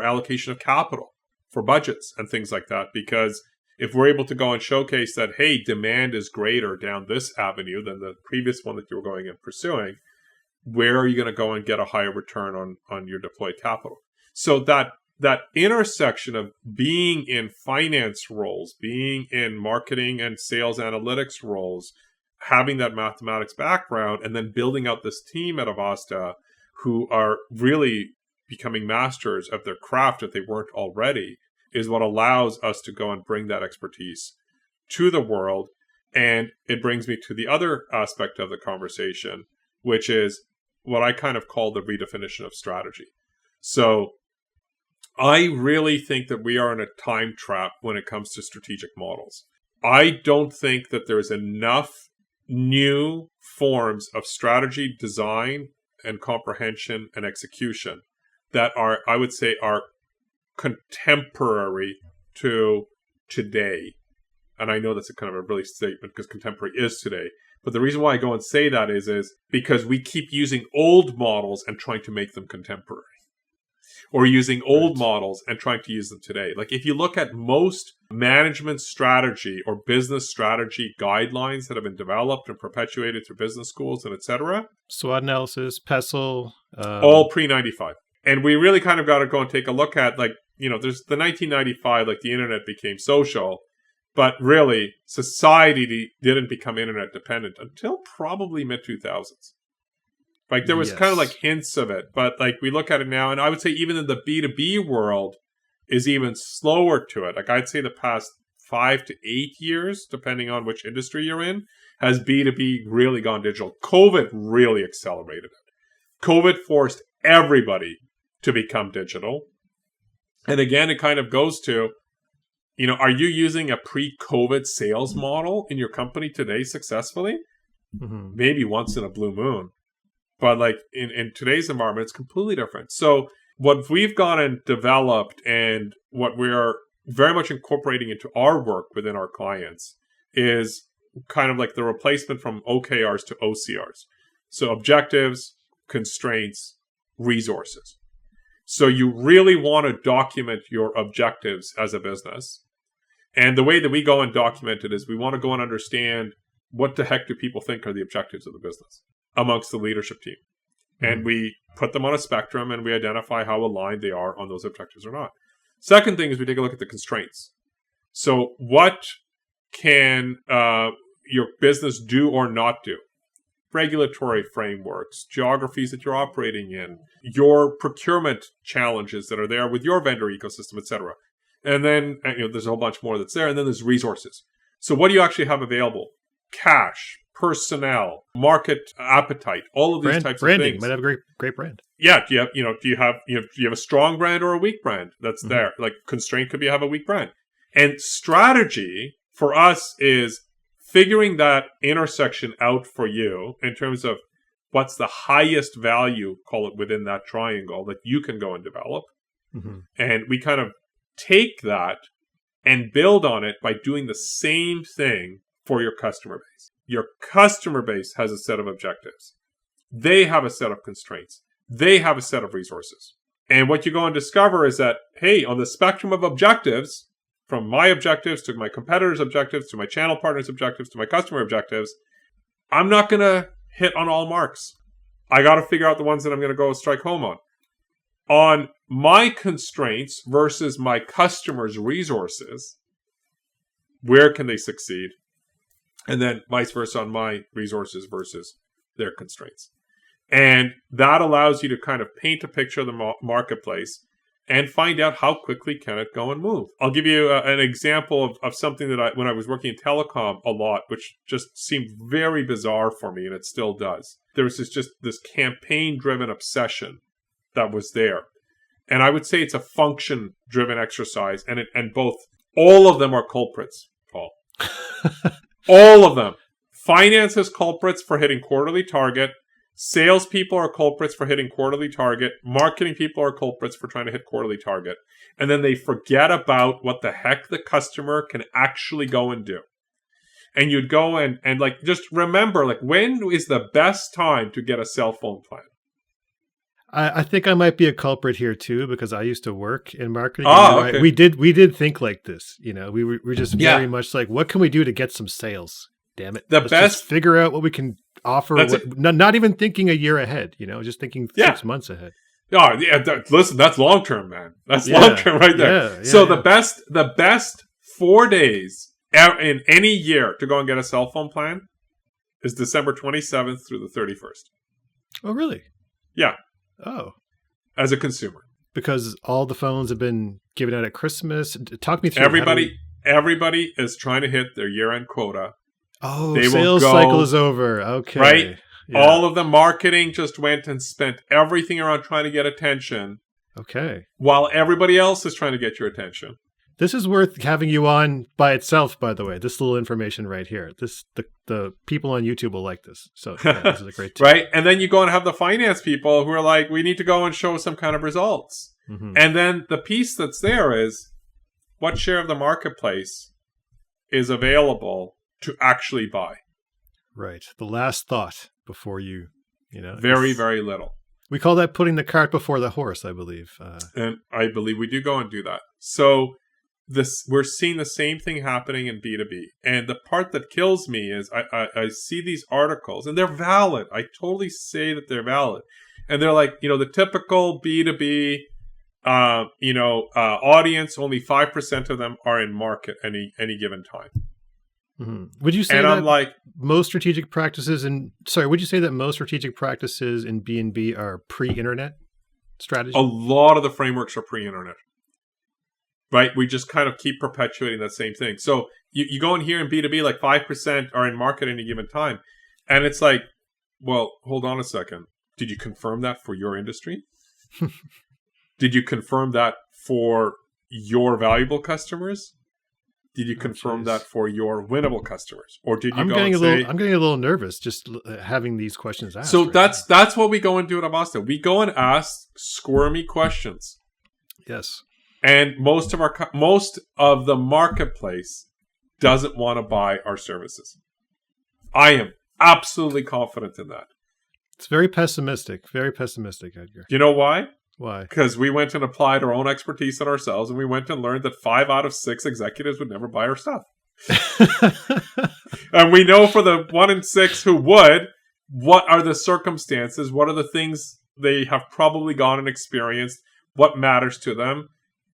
allocation of capital for budgets and things like that. Because if we're able to go and showcase that, hey, demand is greater down this avenue than the previous one that you were going and pursuing, where are you going to go and get a higher return on your deployed capital? So that intersection of being in finance roles, being in marketing and sales analytics roles, having that mathematics background, and then building out this team at Avasta who are really becoming masters of their craft if they weren't already, is what allows us to go and bring that expertise to the world. And it brings me to the other aspect of the conversation, which is what I kind of call the redefinition of strategy. So I really think that we are in a time trap when it comes to strategic models. I don't think that there's enough new forms of strategy, design, and comprehension and execution that are, I would say, are contemporary to today. And I know that's a kind of a really statement because contemporary is today. But the reason why I go and say that is because we keep using old models and trying to make them contemporary. Or using old models and trying to use them today. Like if you look at most management strategy or business strategy guidelines that have been developed and perpetuated through business schools and etc. SWOT analysis, PESTLE. All pre-95. And we really kind of got to go and take a look at, like, you know, there's the 1995, like the internet became social. But really, society didn't become internet dependent until probably mid-2000s. Like there was kind of like hints of it, but like we look at it now, and I would say even in the B2B world is even slower to it. Like I'd say the past 5 to 8 years, depending on which industry you're in, has B2B really gone digital. COVID really accelerated it. COVID forced everybody to become digital. And again, it kind of goes to, are you using a pre-COVID sales model in your company today successfully? Mm-hmm. Maybe once in a blue moon. But like in today's environment, it's completely different. So what we've gone and developed and what we're very much incorporating into our work within our clients is kind of like the replacement from OKRs to OCRs. So objectives, constraints, resources. So you really want to document your objectives as a business. And the way that we go and document it is we want to go and understand what the heck do people think are the objectives of the business amongst the leadership team. And we put them on a spectrum and we identify how aligned they are on those objectives or not. Second thing is we take a look at the constraints. So what can your business do or not do? Regulatory frameworks, geographies that you're operating in, your procurement challenges that are there with your vendor ecosystem, etc. And then there's a whole bunch more that's there. And then there's resources. So what do you actually have available? Cash, personnel, market appetite, all of these types of things. Branding might have a great brand. Yeah, do you have a strong brand or a weak brand that's there? Like constraint could be have a weak brand. And strategy for us is figuring that intersection out for you in terms of what's the highest value, call it within that triangle, that you can go and develop. And we kind of take that and build on it by doing the same thing for your customer base. Your customer base has a set of objectives. They have a set of constraints. They have a set of resources. And what you go and discover is that, hey, on the spectrum of objectives, from my objectives to my competitors' objectives, to my channel partners' objectives, to my customer objectives, I'm not going to hit on all marks. I got to figure out the ones that I'm going to go strike home on. On my constraints versus my customers' resources, where can they succeed? And then vice versa on my resources versus their constraints. And that allows you to kind of paint a picture of the marketplace and find out how quickly can it go and move. I'll give you an example of something that when I was working in telecom a lot, which just seemed very bizarre for me, and it still does. There was this campaign-driven obsession that was there. And I would say it's a function-driven exercise, and all of them are culprits, Paul. All of them. Finance is culprits for hitting quarterly target. Salespeople are culprits for hitting quarterly target. Marketing people are culprits for trying to hit quarterly target. And then they forget about what the heck the customer can actually go and do. And you'd go and like, just remember, like, when is the best time to get a cell phone plan? I think I might be a culprit here too, because I used to work in marketing. Okay. We did think like this. We were just very much like, what can we do to get some sales? Damn it! Let's just figure out what we can offer. Not even thinking a year ahead. Just thinking 6 months ahead. Oh yeah, listen, that's long term, man. That's long term right there. So the best 4 days in any year to go and get a cell phone plan is December 27th through the 31st. Oh really? Yeah. Oh, as a consumer, because all the phones have been given out at Christmas. Talk me through. Everybody is trying to hit their year-end quota. Oh, sales cycle is over. Okay, right. Yeah. All of the marketing just went and spent everything around trying to get attention. Okay, while everybody else is trying to get your attention. This is worth having you on by itself, by the way. This little information right here. The people on YouTube will like this. So this is a great tip. Right? And then you go and have the finance people who are like, we need to go and show some kind of results. And then the piece that's there is, what share of the marketplace is available to actually buy? Right. The last thought before you very, very little. We call that putting the cart before the horse, I believe. And I believe we do go and do that. So we're seeing the same thing happening in B2B. And the part that kills me is I see these articles, and they're valid. I totally say that they're valid. And they're like, the typical B2B, audience, only 5% of them are in market any given time. Would you say most strategic practices would you say that most strategic practices in B2B are pre-internet strategy? A lot of the frameworks are pre-internet. Right? We just kind of keep perpetuating that same thing. So you go in here in B2B, like 5% are in market at any given time. And it's like, well, hold on a second. Did you confirm that for your industry? Did you confirm that for your valuable customers? Did you confirm that for your Winnable customers, or did you I'm getting a little nervous just having these questions asked. So that's what we go and do at Avasta. We go and ask squirmy questions. Yes. And most of the marketplace doesn't want to buy our services. I am absolutely confident in that. It's very pessimistic, Edgar. You know why? Why? Because we went and applied our own expertise on ourselves, and we went and learned that 5 out of 6 executives would never buy our stuff. And we know for the 1 in 6 who would, what are the circumstances? What are the things they have probably gone and experienced? What matters to them?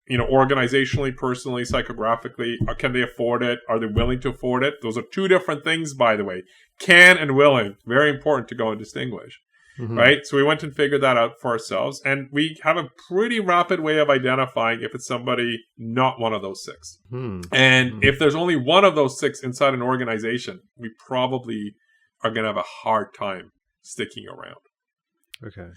Organizationally, personally, psychographically, can they afford it? Are they willing to afford it? Those are 2 different things, by the way. Can and willing. Very important to go and distinguish. Mm-hmm. Right? So we went and figured that out for ourselves. And we have a pretty rapid way of identifying if it's somebody not one of those 6. Mm-hmm. And if there's only one of those 6 inside an organization, we probably are going to have a hard time sticking around. Okay.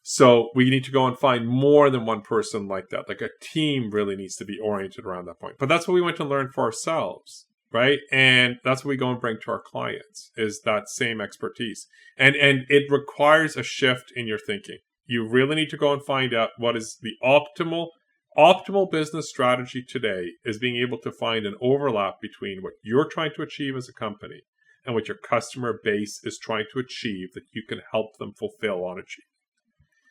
So we need to go and find more than one person like that. Like a team really needs to be oriented around that point. But that's what we went to learn for ourselves, right? And that's what we go and bring to our clients is that same expertise. And it requires a shift in your thinking. You really need to go and find out what is the optimal business strategy today is being able to find an overlap between what you're trying to achieve as a company and what your customer base is trying to achieve that you can help them fulfill on achieving.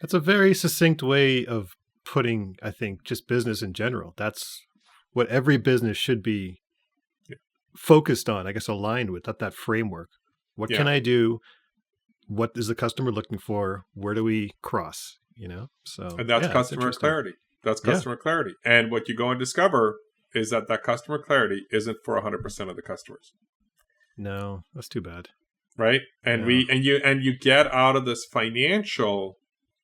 That's a very succinct way of putting, I think, just business in general. That's what every business should be focused on, I guess, aligned with that framework. What can I do? What is the customer looking for? Where do we cross? So and that's customer clarity. That's customer clarity. And what you go and discover is that customer clarity isn't for 100% of the customers. No, that's too bad. Right? And you get out of this financial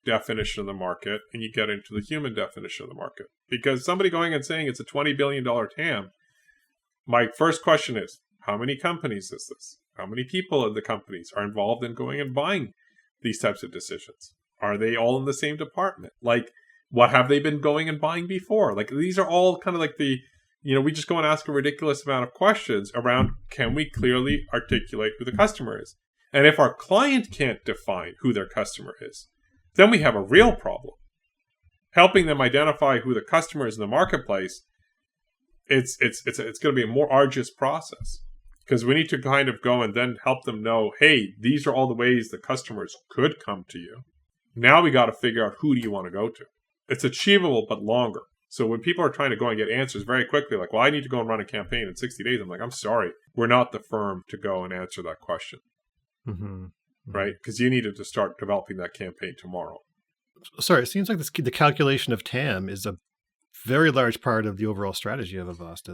definition of the market and you get into the human definition of the market. Because somebody going and saying it's a $20 billion TAM, my first question is, how many companies is this? How many people in the companies are involved in going and buying these types of decisions? Are they all in the same department? Like, what have they been going and buying before? Like, these are all kind of like we just go and ask a ridiculous amount of questions around, can we clearly articulate who the customer is? And if our client can't define who their customer is, then we have a real problem. Helping them identify who the customer is in the marketplace, it's going to be a more arduous process because we need to kind of go and then help them know, hey, these are all the ways the customers could come to you. Now we got to figure out who do you want to go to. It's achievable, but longer. So when people are trying to go and get answers very quickly, like, well, I need to go and run a campaign in 60 days. I'm like, I'm sorry, we're not the firm to go and answer that question. Mm-hmm. Right? Because you needed to start developing that campaign tomorrow. Sorry, it seems like the calculation of TAM is a very large part of the overall strategy of Avasta.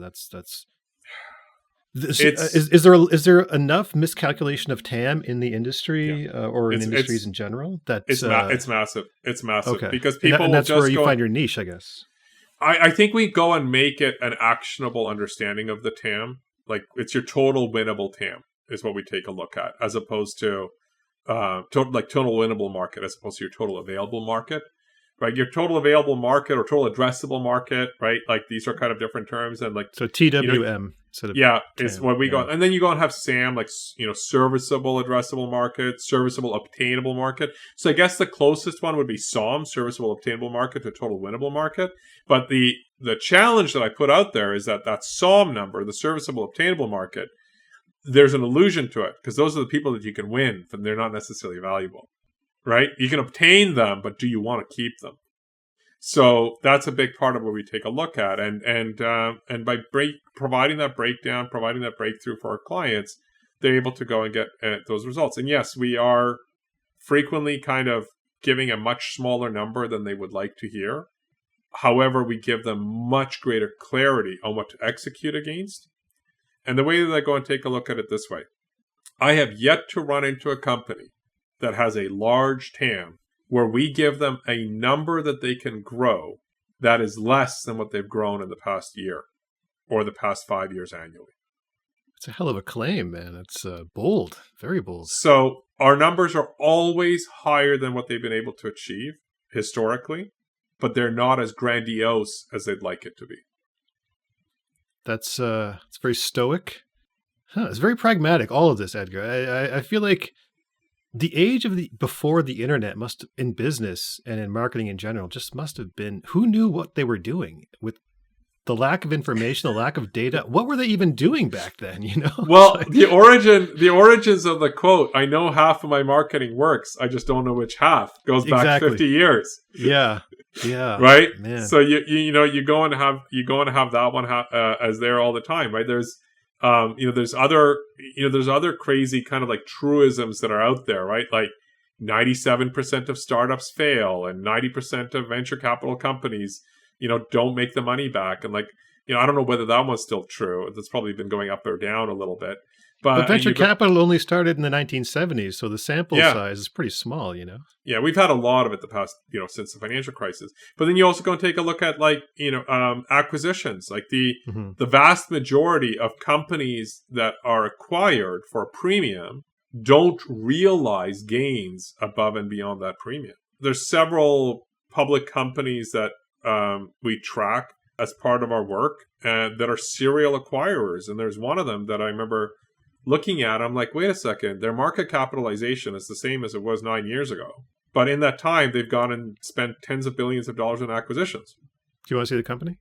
Is there enough miscalculation of TAM in the industry or in industries in general? It's massive. It's massive. Okay. Because people and that's where you find your niche, I guess. I think we go and make it an actionable understanding of the TAM. Like, it's your total winnable TAM is what we take a look at, as opposed to total winnable market as opposed to your total available market, right? Your total available market or total addressable market, right? Like, these are kind of different terms. And like, so TWM. Is what we go. And then you go and have SAM, like, serviceable addressable market, serviceable obtainable market. So I guess the closest one would be SOM, serviceable obtainable market, to total winnable market. But the challenge that I put out there is that SOM number, the serviceable obtainable market, there's an illusion to it because those are the people that you can win, but they're not necessarily valuable, right? You can obtain them, but do you want to keep them? So that's a big part of what we take a look at, and by providing that breakdown, providing that breakthrough for our clients, they're able to go and get those results. And yes, we are frequently kind of giving a much smaller number than they would like to hear. However, we give them much greater clarity on what to execute against. And the way that I go and take a look at it this way, I have yet to run into a company that has a large TAM where we give them a number that they can grow that is less than what they've grown in the past year or the past 5 years annually. It's a hell of a claim, man. It's bold, very bold. So our numbers are always higher than what they've been able to achieve historically, but they're not as grandiose as they'd like it to be. That's it's very stoic. It's very pragmatic. All of this, Edgar. I feel like the age of before the internet in business and in marketing in general just must have been, who knew what they were doing with the lack of information, the lack of data. What were they even doing back then? Well, the origins of the quote, "I know half of my marketing works, I just don't know which half," goes back 50 years. Yeah. Right. Man. So you go and have that one as there all the time, right? There's there's other crazy kind of like truisms that are out there, right? Like 97% of startups fail, and 90% of venture capital companies, don't make the money back. And like, I don't know whether that one's still true. That's probably been going up or down a little bit. But venture capital only started in the 1970s, so the sample size is pretty small, Yeah, we've had a lot of it the past, since the financial crisis. But then you also go and take a look at like, acquisitions. Like the vast majority of companies that are acquired for a premium don't realize gains above and beyond that premium. There's several public companies that we track as part of our work that are serial acquirers. And there's one of them that I remember looking at. I'm like, wait a second, their market capitalization is the same as it was 9 years ago. But in that time, they've gone and spent tens of billions of dollars on acquisitions. Do you want to see the company?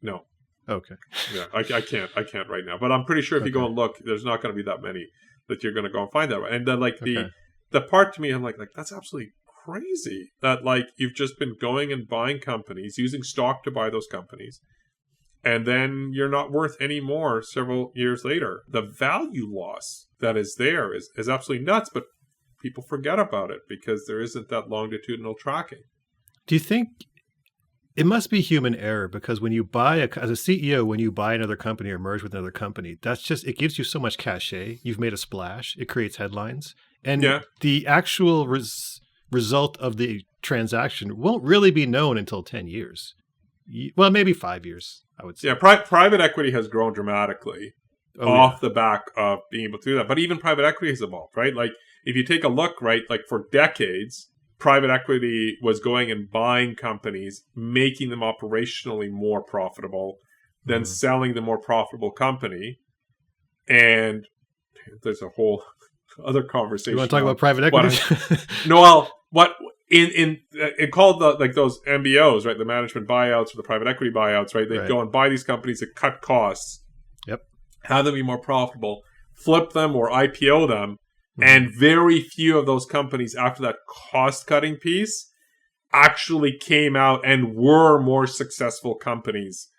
No. Okay. Yeah, I can't right now. But I'm pretty sure if you go and look, there's not going to be that many that you're going to go and find that. And then like the part to me, I'm like that's absolutely crazy that like you've just been going and buying companies, using stock to buy those companies, and then you're not worth any more several years later. The value loss that is there is absolutely nuts, but people forget about it because there isn't that longitudinal tracking. Do you think it must be human error? Because when you buy as a CEO, when you buy another company or merge with another company, it gives you so much cachet. You've made a splash. It creates headlines. And the actual result of the transaction won't really be known until 10 years. Well, maybe 5 years, I would say. Yeah, private equity has grown dramatically off the back of being able to do that. But even private equity has evolved, right? Like, if you take a look, right, like for decades, private equity was going and buying companies, making them operationally more profitable, then selling the more profitable company. And there's a whole other conversation. You want to talk about private equity? It called those MBOs, right? The management buyouts or the private equity buyouts, right? They'd go and buy these companies that cut costs, have them be more profitable, flip them or IPO them, and very few of those companies after that cost-cutting piece actually came out and were more successful companies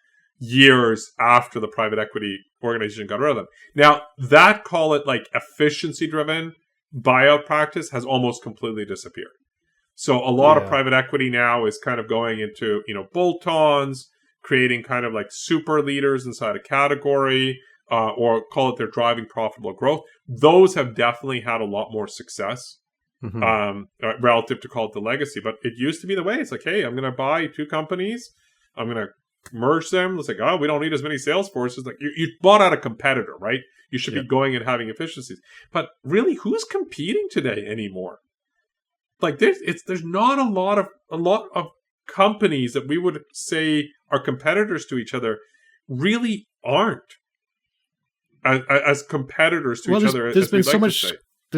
years after the private equity organization got rid of them. Now, that, call it like efficiency-driven buyout practice, has almost completely disappeared. So a lot of private equity now is kind of going into, bolt-ons, creating kind of like super leaders inside a category, or call it they're driving profitable growth. Those have definitely had a lot more success relative to call it the legacy. But it used to be the way. It's like, hey, I'm going to buy two companies. I'm going to merge them. It's like, oh, we don't need as many sales forces. Like you bought out a competitor, right? You should be going and having efficiencies. But really, who's competing today anymore? Like there's not a lot of companies that we would say are competitors to each other really aren't as competitors to each other. There's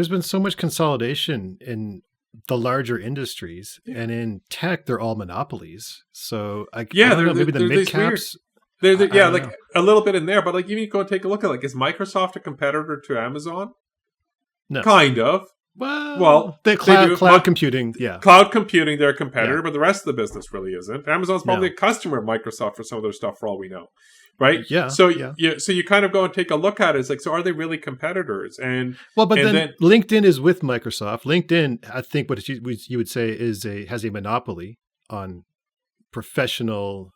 been so much consolidation in the larger industries, and in tech, they're all monopolies. So I don't know, maybe the mid caps. Like a little bit in there, but like you go and take a look at like, is Microsoft a competitor to Amazon? No, kind of. Well, the cloud computing, cloud computing, they're a competitor, but the rest of the business really isn't. Amazon's probably a customer of Microsoft for some of their stuff, for all we know, right? Yeah. So you kind of go and take a look at it. It's like, so are they really competitors? And then LinkedIn is with Microsoft. LinkedIn, I think, what you would say has a monopoly on professional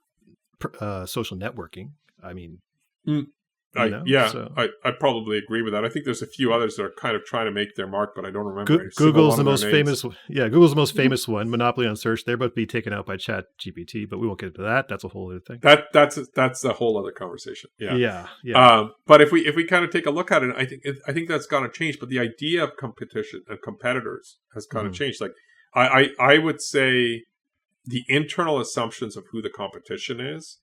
social networking. I mean. I probably agree with that. I think there's a few others that are kind of trying to make their mark, but I don't remember. Google's the most famous. Yeah, Google's the most famous one. Monopoly on search. They're about to be taken out by ChatGPT, but we won't get into that. That's a whole other thing. That's a whole other conversation. Yeah. But if we kind of take a look at it, I think that's going to change. But the idea of competition and competitors has kind of changed. Like I would say the internal assumptions of who the competition is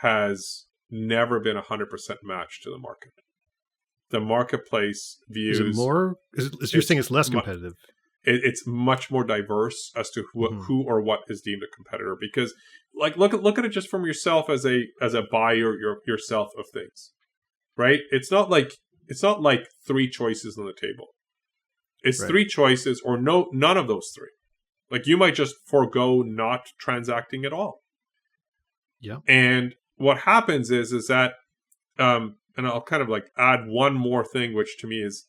has never been 100% matched to the market. The marketplace views... Is it more? You're saying it's less competitive? It's much more diverse as to who or what is deemed a competitor. Because, like, look at it just from yourself as a buyer yourself of things, right? It's not like 3 choices on the table. It's right. 3 choices or none of those 3. Like, you might just forego not transacting at all. Yeah. And what happens is that, and I'll kind of like add one more thing, which to me is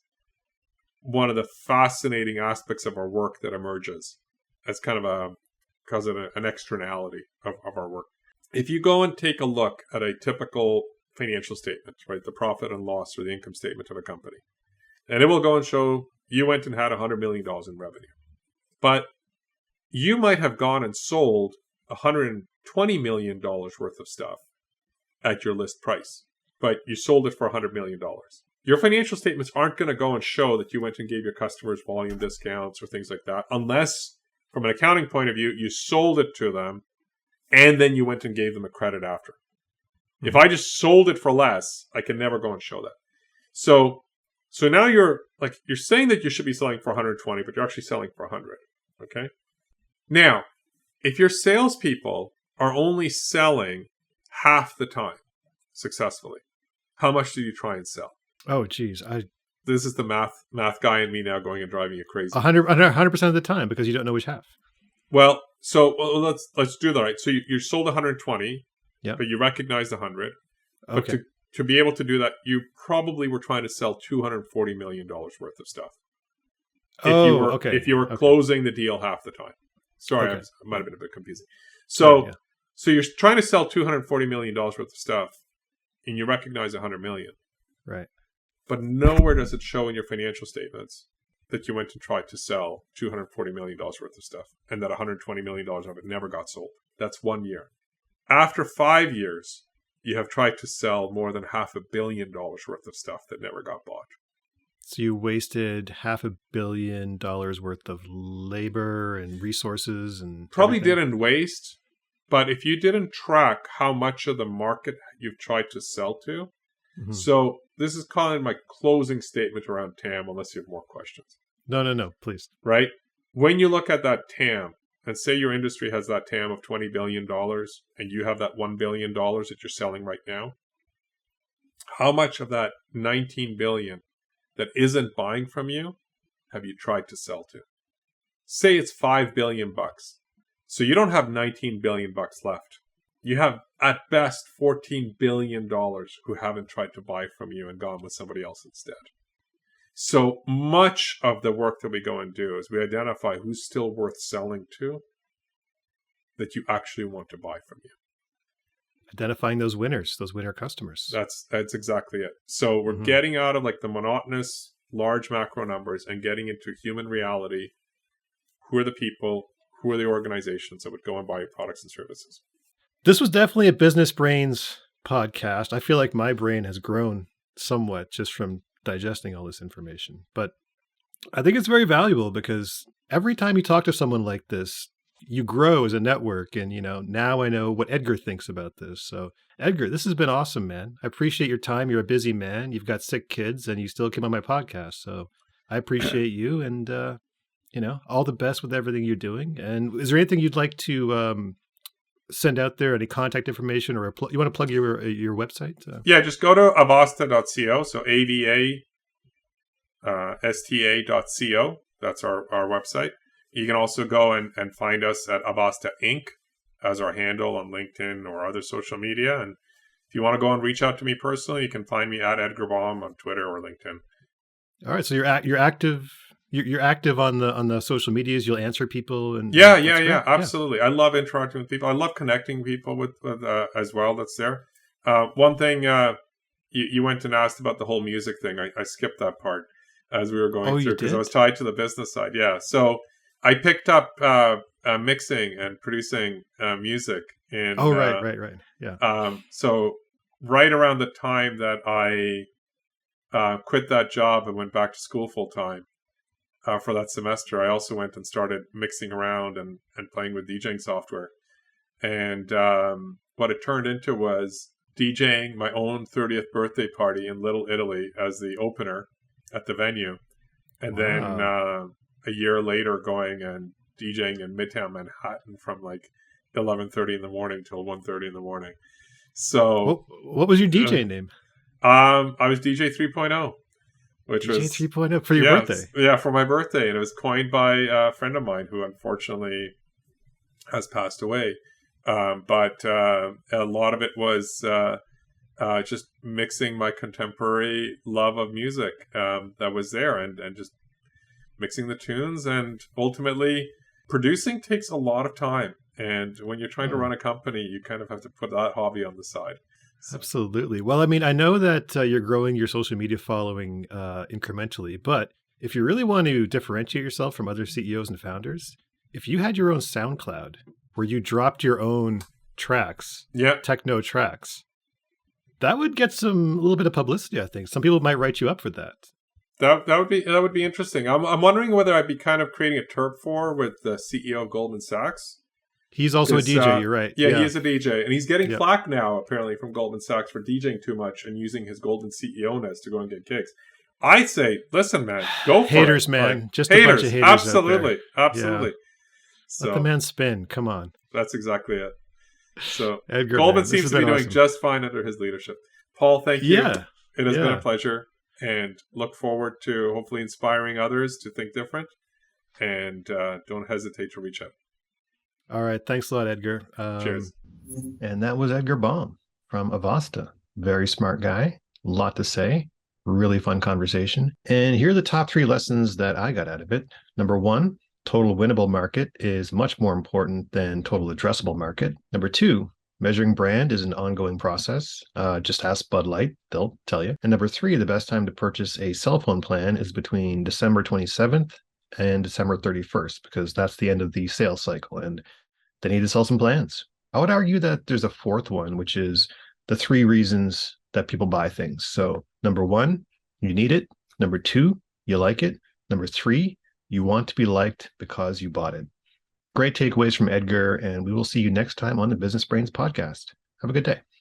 one of the fascinating aspects of our work that emerges as kind of an externality of our work. If you go and take a look at a typical financial statement, right, the profit and loss or the income statement of a company, and it will go and show you went and had $100 million in revenue. But you might have gone and sold $120 million worth of stuff at your list price, but you sold it for $100 million. Your financial statements aren't going to go and show that you went and gave your customers volume discounts or things like that, unless, from an accounting point of view, you sold it to them and then you went and gave them a credit after. Mm-hmm. If I just sold it for less, I can never go and show that. So now you're saying that you should be selling for 120, but you're actually selling for 100. Okay? Now, if your salespeople are only selling half the time successfully, how much do you try and sell? Oh, geez. This is the math guy in me now going and driving you crazy. 100% of the time, because you don't know which half. Well, let's do that, right? So you sold 120, yeah, but you recognized 100. Okay. But to be able to do that, you probably were trying to sell $240 million worth of stuff. If you were closing the deal half the time. Sorry, okay. I might have been a bit confusing. So you're trying to sell $240 million worth of stuff, and you recognize $100 million. Right. But nowhere does it show in your financial statements that you went and tried to sell $240 million worth of stuff, and that $120 million of it never got sold. That's 1 year. After 5 years, you have tried to sell more than $500 million worth of stuff that never got bought. So you wasted $500 million worth of labor and resources and probably everything. Didn't waste, but if you didn't track how much of the market you've tried to sell to, so this is kind of my closing statement around TAM, unless you have more questions. No, please. Right? When you look at that TAM, and say your industry has that TAM of $20 billion, and you have that $1 billion that you're selling right now, how much of that $19 billion that isn't buying from you have you tried to sell to? Say it's $5 billion. So you don't have $19 billion left. You have, at best, $14 billion who haven't tried to buy from you and gone with somebody else instead. So much of the work that we go and do is we identify who's still worth selling to that you actually want to buy from you. Identifying those winners, those winner customers. That's exactly it. So we're getting out of like the monotonous large macro numbers and getting into human reality. Who are the people? Who are the organizations that would go and buy your products and services? This was definitely a Business Brains podcast. I feel like my brain has grown somewhat just from digesting all this information. But I think it's very valuable because every time you talk to someone like this, you grow as a network. And, now I know what Edgar thinks about this. So, Edgar, this has been awesome, man. I appreciate your time. You're a busy man. You've got 6 kids and you still came on my podcast. So I appreciate you and, all the best with everything you're doing. And is there anything you'd like to send out there, any contact information, or you want to plug your website? Yeah, just go to avasta.co. So avasta.co. That's our website. You can also go and find us at Avasta Inc. as our handle on LinkedIn or other social media. And if you want to go and reach out to me personally, you can find me at Edgar Baum on Twitter or LinkedIn. All right, so you're active. You're active on the social medias. You'll answer people and yeah, absolutely. I love interacting with people. I love connecting people with as well. That's there. One thing you went and asked about the whole music thing. I skipped that part as we were going through because I was tied to the business side. Yeah, so I picked up mixing and producing music. And right. Yeah. So right around the time that I quit that job and went back to school full time. For that semester, I also went and started mixing around and playing with DJing software. And what it turned into was DJing my own 30th birthday party in Little Italy as the opener at the venue. And then a year later going and DJing in Midtown Manhattan from like 11:30 in the morning till 1:30 in the morning. So what was your DJ name? I was DJ 3.0, which DJ was 3.0 for your birthday. Yeah, for my birthday, and it was coined by a friend of mine who unfortunately has passed away. But a lot of it was just mixing my contemporary love of music that was there, and just mixing the tunes, and ultimately producing takes a lot of time. And when you're trying to run a company, you kind of have to put that hobby on the side. So. Absolutely. Well, I mean, I know that you're growing your social media following incrementally, but if you really want to differentiate yourself from other CEOs and founders, if you had your own SoundCloud where you dropped your own tracks, techno tracks, that would get a little bit of publicity, I think. Some people might write you up for that. That would be interesting. I'm wondering whether I'd be kind of creating a terp for with the CEO of Goldman Sachs. He's also a DJ, you're right. Yeah, he is a DJ. And he's getting flack now, apparently, from Goldman Sachs for DJing too much and using his Golden CEO-ness to go and get gigs. I'd say, listen, man, go for haters, it. man. Like, just haters, a bunch of haters. Absolutely. Absolutely. Yeah. So, let the man spin. Come on. That's exactly it. So Edgar, Goldman man, seems to be doing just fine under his leadership. Paul, thank you. Yeah. It has been a pleasure. And look forward to hopefully inspiring others to think different. And don't hesitate to reach out. All right. Thanks a lot, Edgar. Cheers. And that was Edgar Baum from Avasta. Very smart guy. A lot to say. Really fun conversation. And here are the top 3 lessons that I got out of it. Number 1, total winnable market is much more important than total addressable market. Number 2, measuring brand is an ongoing process. Just ask Bud Light, they'll tell you. And number 3, the best time to purchase a cell phone plan is between December 27th and December 31st, because that's the end of the sales cycle and they need to sell some plans. I would argue that there's a 4th one, which is the 3 reasons that people buy things. So number 1, you need it. Number 2, you like it. Number 3, you want to be liked because you bought it. Great takeaways from Edgar, and we will see you next time on the Business Brains podcast. Have a good day.